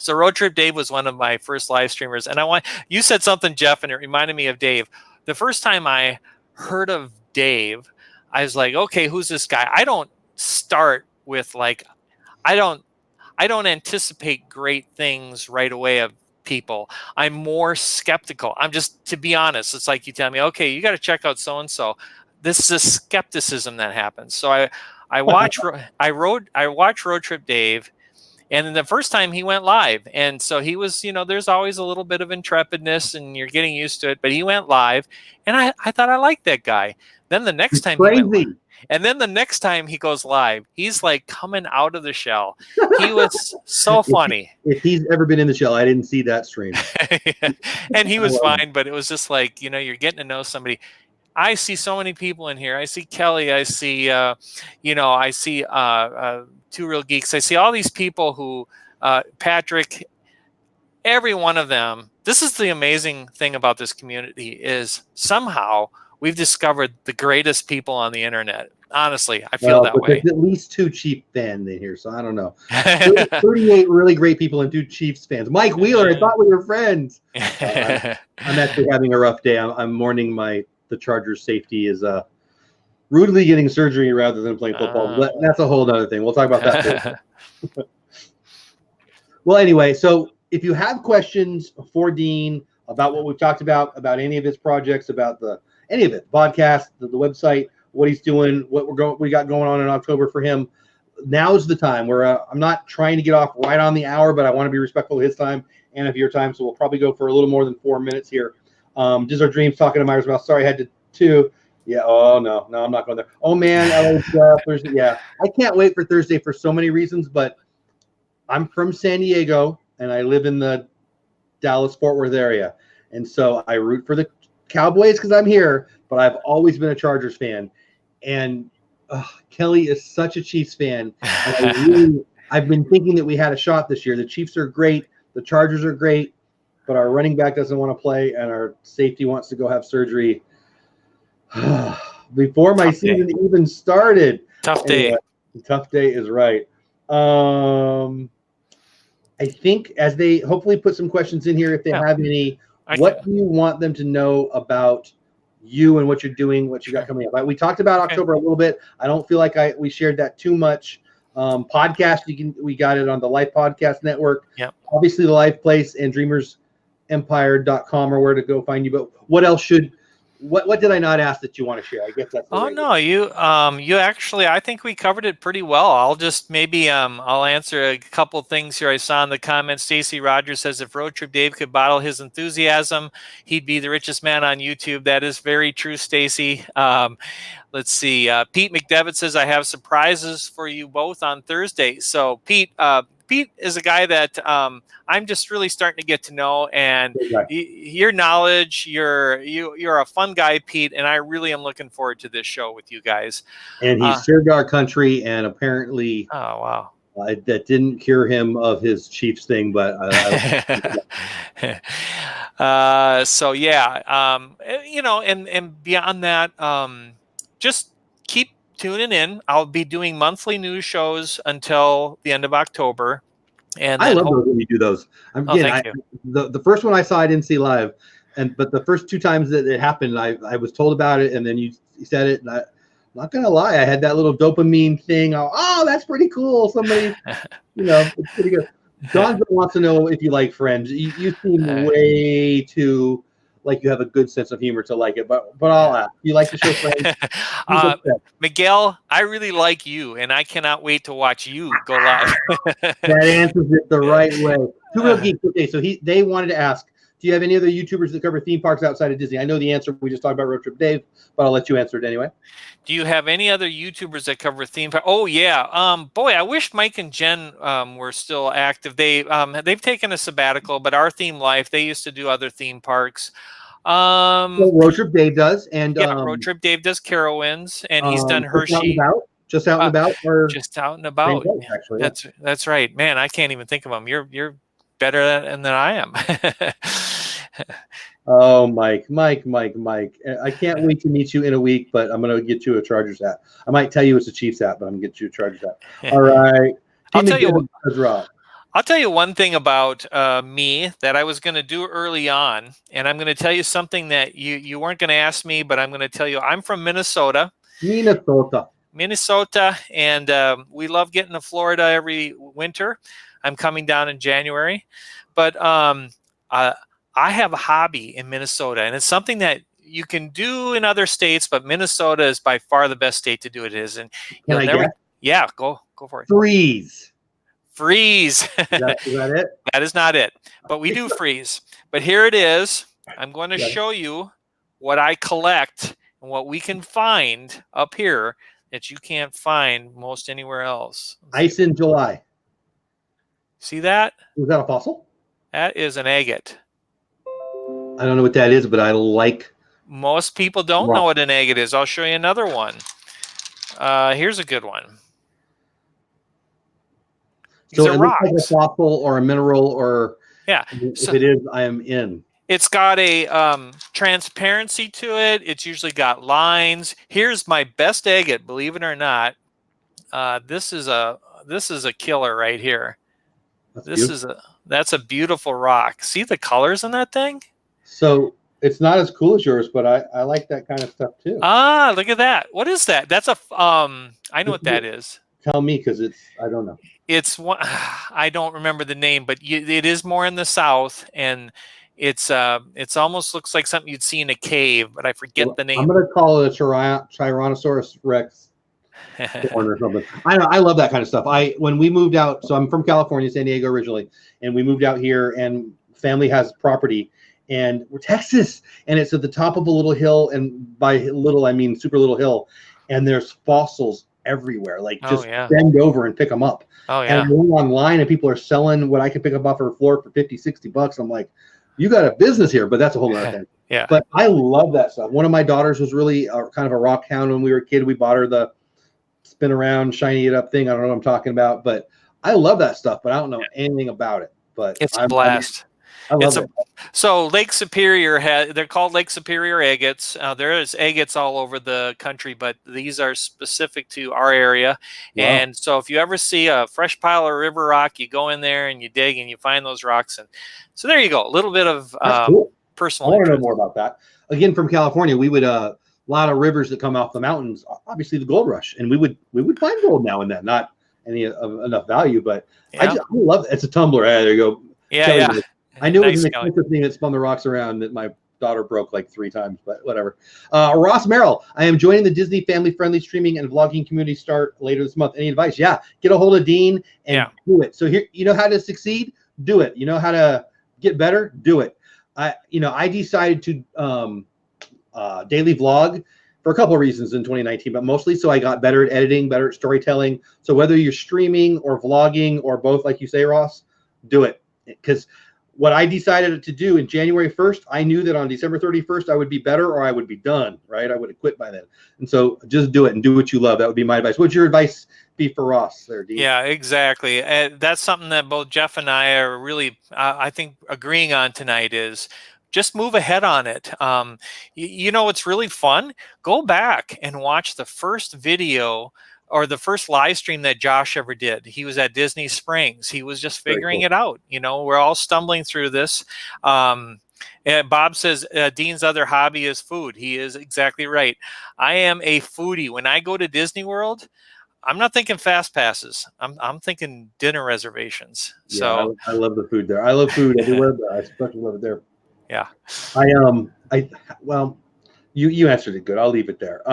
So Road Trip Dave was one of my first live streamers. And you said something, Jeff, and it reminded me of Dave. The first time I heard of Dave, I was like, okay, who's this guy? I don't start with I don't anticipate great things right away of people. I'm more skeptical. I'm just, to be honest, it's like you tell me, okay, you got to check out so-and-so. This is a skepticism that happens. So I watch Road Trip Dave, and then the first time he went live. And so he was, there's always a little bit of intrepidness and you're getting used to it, but he went live and I thought I liked that guy. Then the next time he went live, And then the next time he goes live, he's like coming out of the shell. He was so funny. If he's ever been in the shell, I didn't see that stream. And he was fine, but it was just like, you're getting to know somebody. I see so many people in here. I see Kelly. I see, I see Two Real Geeks. I see all these people who, Patrick, every one of them. This is the amazing thing about this community is somehow we've discovered the greatest people on the internet. Honestly, I feel that way. There's at least 2 Chiefs fans in here, so I don't know. 38 really great people and 2 Chiefs fans. Mike Wheeler, I thought we were friends. I'm actually having a rough day. I'm mourning the Chargers' safety is rudely getting surgery rather than playing football. But that's a whole other thing. We'll talk about that later. Well, anyway, so if you have questions for Dean about what we've talked about any of his projects, about any of it, podcast, the website, what he's doing, what we got going on in October for him, now's the time. I'm not trying to get off right on the hour, but I want to be respectful of his time and of your time. So we'll probably go for a little more than 4 minutes here. Just our dreams talking to Myers Mouth. Sorry, I had to 2. Yeah. Oh no, I'm not going there. Oh man, Thursday. Yeah, I can't wait for Thursday for so many reasons. But I'm from San Diego and I live in the Dallas-Fort Worth area, and so I root for the Cowboys because I'm here. But I've always been a Chargers fan, and Kelly is such a Chiefs fan. And I've been thinking that we had a shot this year. The Chiefs are great. The Chargers are great. But our running back doesn't want to play, and our safety wants to go have surgery before my season even started. Tough day. Tough day is right. I think as they hopefully put some questions in here, if they have any, what do you want them to know about you and what you're doing, what you got coming up? We talked about October a little bit. I don't feel like we shared that too much. Podcast, we got it on the Life Podcast Network. Yep. Obviously, the Life Place and DreamersEmpire.com are where to go find you. But what else what did I not ask that you want to share? I guess that's. No, you actually, I think we covered it pretty well. I'll just maybe I'll answer a couple things here I saw in the comments. Stacy Rogers says if Road Trip Dave could bottle his enthusiasm, he'd be the richest man on YouTube. That is very true, Stacy. Let's see. Pete McDevitt says I have surprises for you both on Thursday. So Pete is a guy that I'm just really starting to get to know, and your knowledge, you're a fun guy, Pete, and I really am looking forward to this show with you guys. And he served our country, and apparently, wow, that didn't cure him of his Chiefs thing, but so yeah, and beyond that, just keep tuning in. I'll be doing monthly news shows until the end of October. And I love those when you do those. Thank you. The first one I saw, I didn't see live, but the first 2 times that it happened, I was told about it, and then you said it, and I'm not gonna lie, I had that little dopamine thing. Oh, that's pretty cool. Somebody, it's pretty good. Don wants to know if you like Friends. You seem way too like you have a good sense of humor to like it, but I'll ask. You like the show Friends? Miguel, I really like you, and I cannot wait to watch you go live. That answers it the right way. Two Real Geeks. Okay, so they wanted to ask, do you have any other YouTubers that cover theme parks outside of Disney? I know the answer. We just talked about Road Trip Dave, but I'll let you answer it anyway. Do you have any other YouTubers that cover theme parks? Oh yeah. Boy, I wish Mike and Jen were still active. They've taken a sabbatical, but Our Theme Life, they used to do other theme parks. So Road Trip Dave does, and Road Trip Dave does Carowinds, and he's done Hershey. Just out and about, or just out and about. Both, actually, that's right, man. I can't even think of them. You're better than I am. Oh, Mike. I can't wait to meet you in a week, but I'm going to get you a Chargers hat. I might tell you it's a Chiefs hat, but I'm going to get you a Chargers hat. All right. I'll tell you one thing about me that I was going to do early on, and I'm going to tell you something that you weren't going to ask me, but I'm going to tell you. I'm from Minnesota. Minnesota, and we love getting to Florida every winter. I'm coming down in January, but I have a hobby in Minnesota, and it's something that you can do in other states, but Minnesota is by far the best state to do it is. And yeah, go for it. Freeze. Is that it? That is not it, but we do freeze. But here it is. I'm going to show you what I collect and what we can find up here that you can't find most anywhere else. Ice in July. See that? Was that a fossil? That is an agate. I don't know what that is, but I like. Most people don't know what an agate is. I'll show you another one. Here's a good one. These So are it rocks. looks like a fossil or a mineral, or yeah. If it is, I am in. It's got a transparency to it. It's usually got lines. Here's my best agate, believe it or not. This is a killer right here. That's a beautiful rock. See the colors in that thing? So it's not as cool as yours, but I like that kind of stuff too. Ah, look at that. What is that? That's a I know what that is. Tell me, because I don't know. It's one. I don't remember the name, but it is more in the south, and it's almost looks like something you'd see in a cave, but I forget the name. I'm gonna call it a Tyrannosaurus Rex or something. I love that kind of stuff. When we moved out, so I'm from California, San Diego originally, and we moved out here, and family has property, and we're Texas, and it's at the top of a little hill, and by little I mean super little hill, and there's fossils everywhere. Like just bend over and pick them up. Oh yeah. And I'm going online, and people are selling what I can pick up off her floor for $50-$60. I'm like, you got a business here, but that's a whole other thing. Yeah. But I love that stuff. One of my daughters was really kind of a rock hound when we were a kid. We bought her the spin around, shiny it up thing. I don't know what I'm talking about, but I love that stuff, but I don't know anything about it. But it's a blast. I love it. So Lake Superior they're called Lake Superior agates. There is agates all over the country, but these are specific to our area. Wow. And so if you ever see a fresh pile of river rock, you go in there and you dig and you find those rocks. And so there you go. A little bit of cool. Personal. I want to know more about that. Again, from California, we would a lot of rivers that come off the mountains. Obviously, the gold rush, and we would find gold now and then. Not any of enough value, but I love it. It's a tumbler. There you go. Yeah. I knew it was an expensive thing that spun the rocks around that my daughter broke like 3 times, but whatever. Ross Merrill, I am joining the Disney family-friendly streaming and vlogging community start later this month. Any advice? Yeah, get a hold of Dean and do it. So here, you know how to succeed? Do it. You know how to get better? Do it. I decided to daily vlog for a couple of reasons in 2019, but mostly so I got better at editing, better at storytelling. So whether you're streaming or vlogging or both, like you say, Ross, do it. Because what I decided to do in January 1st, I knew that on December 31st, I would be better or I would be done, right? I would have quit by then. And so just do it and do what you love. That would be my advice. What's your advice be for Ross there, Dean? Yeah, exactly. That's something that both Jeff and I are really, I think, agreeing on tonight is just move ahead on it. You know, it's really fun. Go back and watch the first video or the first live stream that Josh ever did. He was at Disney Springs. He was just figuring it out. You know, we're all stumbling through this. And Bob says Dean's other hobby is food. He is exactly right. I am a foodie. When I go to Disney World, I'm not thinking fast passes. I'm thinking dinner reservations. Yeah, so I love the food there. I love food everywhere, but I especially love it there. Yeah. Well, you answered it good. I'll leave it there.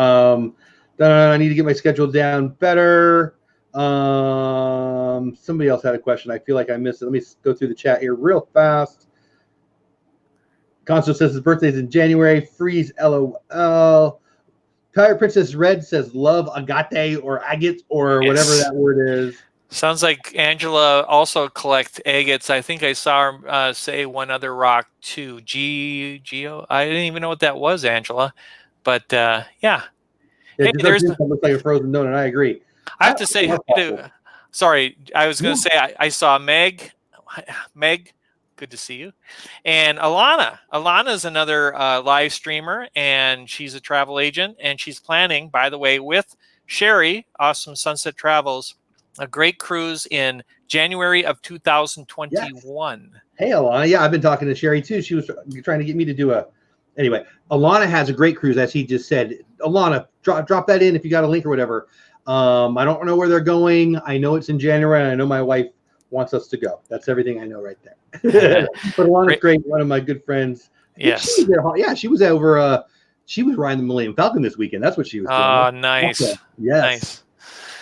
I need to get my schedule down better. Somebody else had a question. I feel like I missed it. Let me go through the chat here real fast. Conso says his birthday's in January. Freeze, LOL. Pirate Princess Red says love agate or agate or whatever that word is. Sounds like Angela also collects agates. I think I saw her say one other rock too. Geo. I didn't even know what that was, Angela. But yeah. Hey, looks like a frozen donut. I agree. I have to say, sorry, I was going to say I saw Meg. Meg, good to see you. And Alana. Alana is another live streamer, and she's a travel agent, and she's planning, by the way, with Sherry, Awesome Sunset Travels, a great cruise in January of 2021. Yes. Hey, Alana. Yeah, I've been talking to Sherry too. She was trying to get me to do a. Anyway, Alana has a great cruise, as he just said. Alana, drop that in if you got a link or whatever. I don't know where they're going. I know it's in January, and I know my wife wants us to go. That's everything I know right there. But Alana's great. One of my good friends. Yes. She was over. She was riding the Millennium Falcon this weekend. That's what she was doing. Oh, nice. Okay. Yes.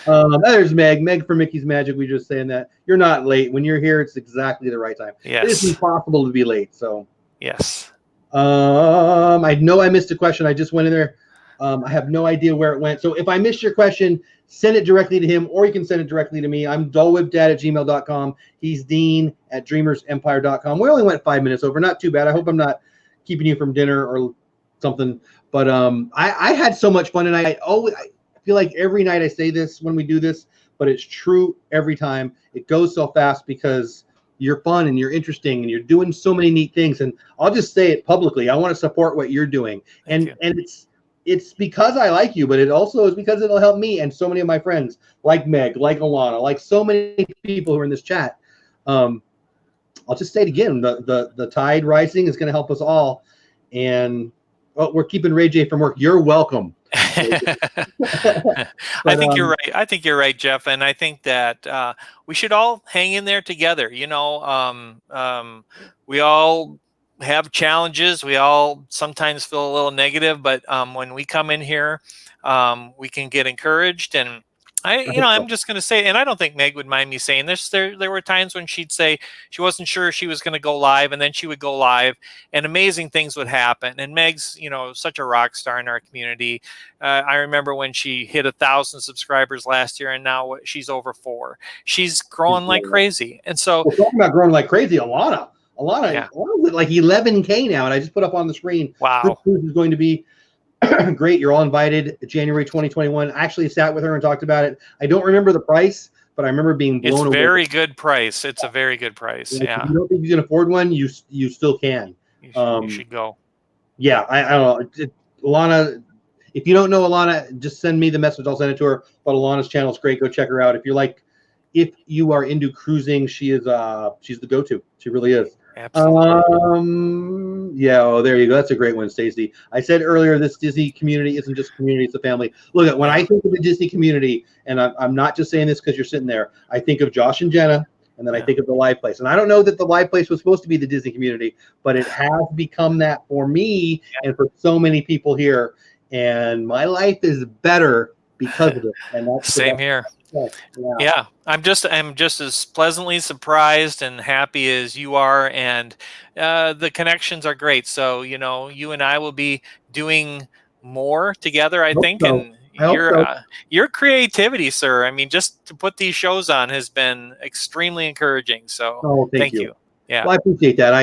Nice. There's Meg. Meg from Mickey's Magic. We just saying that you're not late. When you're here, it's exactly the right time. Yes. It's impossible to be late. So. Yes. I know I missed a question. I just went in there. I have no idea where it went. So if I missed your question, send it directly to him, or you can send it directly to me. I'm dulwebdad@gmail.com. He's Dean@dreamersempire.com. We only went 5 minutes over. Not too bad. I hope I'm not keeping you from dinner or something. But I had so much fun, and I feel like every night I say this when we do this, but it's true every time. It goes so fast because you're fun and you're interesting and you're doing so many neat things. And I'll just say it publicly. I want to support what you're doing. And it's because I like you, but it also is because it'll help me and so many of my friends, like Meg, like Alana, like so many people who are in this chat. I'll just say it again. The tide rising is going to help us all. And we're keeping Ray J from work. You're welcome. I think you're right. I think you're right, Jeff. And I think that we should all hang in there together. You know, we all have challenges. We all sometimes feel a little negative, but when we come in here, we can get encouraged. And I'm just going to say, and I don't think Meg would mind me saying this. There were times when she'd say she wasn't sure she was going to go live, and then she would go live, and amazing things would happen. And Meg's, such a rock star in our community. I remember when she hit 1,000 subscribers last year, and now she's over 4. She's growing like crazy. And so, we're talking about growing like crazy. Alana's at like 11K now, and I just put up on the screen. Wow, this is going to be great. You're all invited. January 2021. I actually sat with her and talked about it. I don't remember the price, but I remember being blown away. It's a very good price. It's a very good price. Yeah. If you don't think you can afford one, you still can. You should go. Yeah, I don't know. Alana, if you don't know Alana, just send me the message. I'll send it to her. But Alana's channel is great. Go check her out. If you are into cruising, she's the go-to. She really is. Absolutely. Yeah. There you go. That's a great one, Stacey. I said earlier, this Disney community isn't just a community; it's a family. Look, when I think of the Disney community, and I'm not just saying this because you're sitting there, I think of Josh and Jenna, and then I think of the Live Place. And I don't know that the Live Place was supposed to be the Disney community, but it has become that for me and for so many people here. And my life is better because of it. And that's same here. Yeah, I'm just as pleasantly surprised and happy as you are, and the connections are great. So you and I will be doing more together, I think. So. And your creativity, sir. I mean, just to put these shows on has been extremely encouraging. So thank you. Yeah, well, I appreciate that.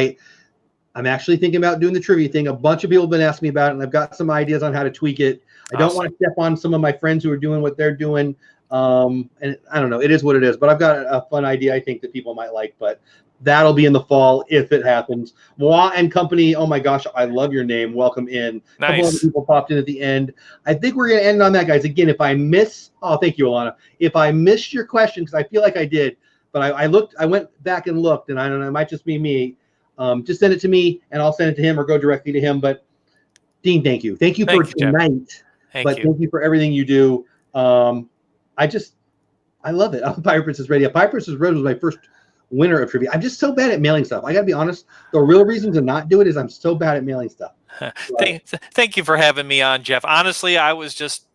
I'm actually thinking about doing the trivia thing. A bunch of people have been asking me about it, and I've got some ideas on how to tweak it. I don't want to step on some of my friends who are doing what they're doing. And I don't know, it is what it is, but I've got a fun idea I think that people might like, but that'll be in the fall if it happens. Moi and Company, oh my gosh, I love your name. Welcome in. Nice. A couple other people popped in at the end. I think we're going to end on that, guys. Again, thank you, Alana. If I missed your question, because I feel like I did, but I went back and looked, and I don't know, it might just be me. Just send it to me, and I'll send it to him or go directly to him. But Dean, thank you. Thank you for tonight. Thank you for everything you do. I love it. I'm Pirate Princess Radio. Pirate Princess Radio was my first winner of trivia. I'm just so bad at mailing stuff. I got to be honest. The real reason to not do it is I'm so bad at mailing stuff. Thank you for having me on, Jeff. Honestly, I was just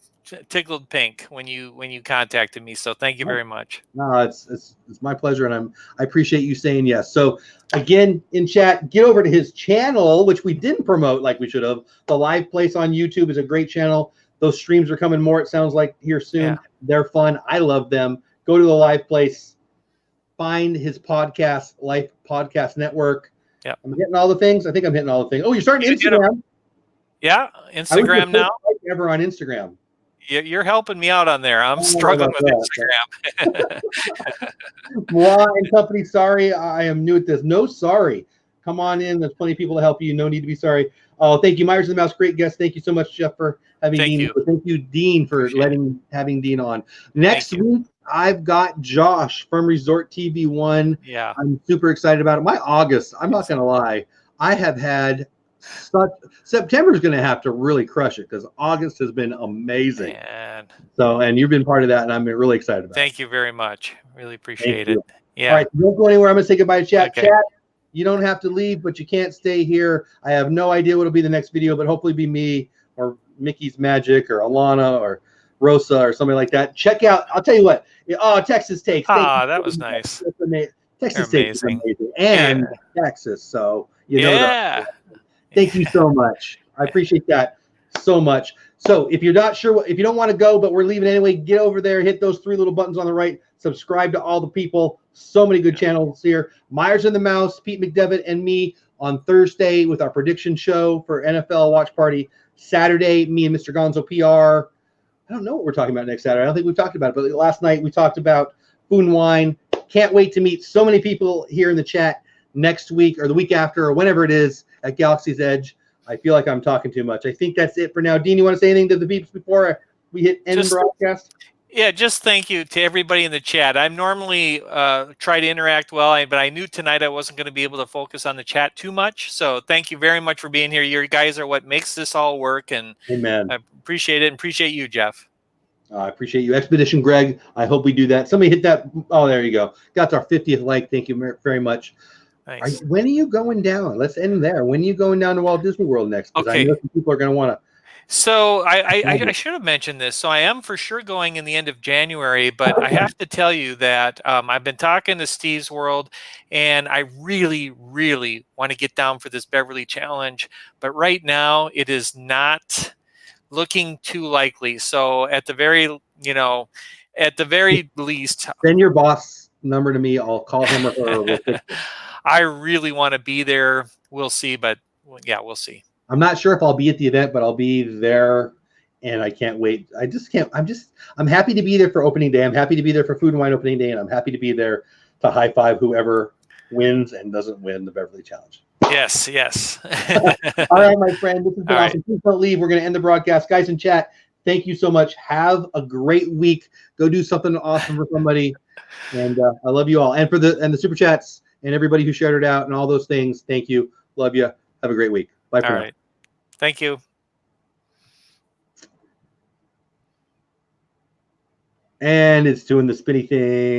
tickled pink when you contacted me. So thank you very much. No, it's my pleasure, and I appreciate you saying yes. So again, in chat, get over to his channel, which we didn't promote like we should have. The Live Place on YouTube is a great channel. Those streams are coming more, it sounds like, here soon. Yeah. They're fun. I love them. Go to the Live Place. Find his podcast, Life Podcast Network. Yeah. I'm hitting all the things. I think I'm hitting all the things. Oh, you're starting Instagram. Yeah, Instagram now. Ever on Instagram. You're helping me out on there. I'm struggling with Instagram. Moi and Company, sorry, I am new at this. No, sorry. Come on in. There's plenty of people to help you. No need to be sorry. Oh, thank you, Myers and the Mouse. Great guest. Thank you so much, Jeff, for having Dean. Thank you, Dean, for having Dean on. Next week, I've got Josh from Resort TV 1. Yeah. I'm super excited about it. My August, I'm not going to lie, I have had September's going to have to really crush it because August has been amazing. And you've been part of that, and I'm really excited about it. Thank you very much. Really appreciate it. Yeah. All right, don't go anywhere. I'm going to say goodbye to chat. Okay. Chat, you don't have to leave, but you can't stay here. I have no idea what will be the next video, but hopefully be me or Mickey's Magic or Alana or Rosa or somebody like that. Check out, I'll tell you what. Oh, Texas Takes. That was nice. Texas Takes is amazing. And Texas, so you know that. Thank you so much. I appreciate that. so much. So if you're not sure, if you don't want to go, but we're leaving anyway, get over there, hit those 3 little buttons on the right, subscribe to all the people. So many good channels here. Myers and the Mouse, Pete McDevitt, and me on Thursday with our prediction show for NFL Watch Party. Saturday, me and Mr. Gonzo PR. I don't know what we're talking about next Saturday. I don't think we've talked about it, but last night we talked about food and wine. Can't wait to meet so many people here in the chat next week or the week after or whenever it is at Galaxy's Edge. I feel like I'm talking too much. I think that's it for now. Dean, you want to say anything to the peeps before we hit end broadcast? Yeah, just thank you to everybody in the chat. I'm normally try to interact well, but I knew tonight I wasn't going to be able to focus on the chat too much. So thank you very much for being here. You guys are what makes this all work, and Amen. I appreciate it, and appreciate you, Jeff. I appreciate you. Expedition Greg, I hope we do that. Somebody hit that. Oh, there you go. Got our 50th like. Thank you very much. Nice. When are you going down? Let's end there. When are you going down to Walt Disney World next? Because I know some people are going to want to. So I should have mentioned this. So I am for sure going in the end of January, but I have to tell you that I've been talking to Steve's World, and I really, really want to get down for this Beverly Challenge. But right now it is not looking too likely. So at the very, least, send your boss number to me. I'll call him or her. We'll fix it. I really want to be there. We'll see, but yeah, we'll see. I'm not sure if I'll be at the event, but I'll be there, and I can't wait. I'm happy to be there for opening day. I'm happy to be there for Food and Wine opening day, and I'm happy to be there to high five whoever wins and doesn't win the Beverly Challenge. Yes, yes. All right, my friend. This has been awesome. Please don't leave. We're going to end the broadcast. Guys in chat, thank you so much. Have a great week. Go do something awesome for somebody. And I love you all. And for the super chats and everybody who shared it out and all those things, thank you. Love you. Have a great week. Bye for now. All right. Thank you. And it's doing the spinny thing.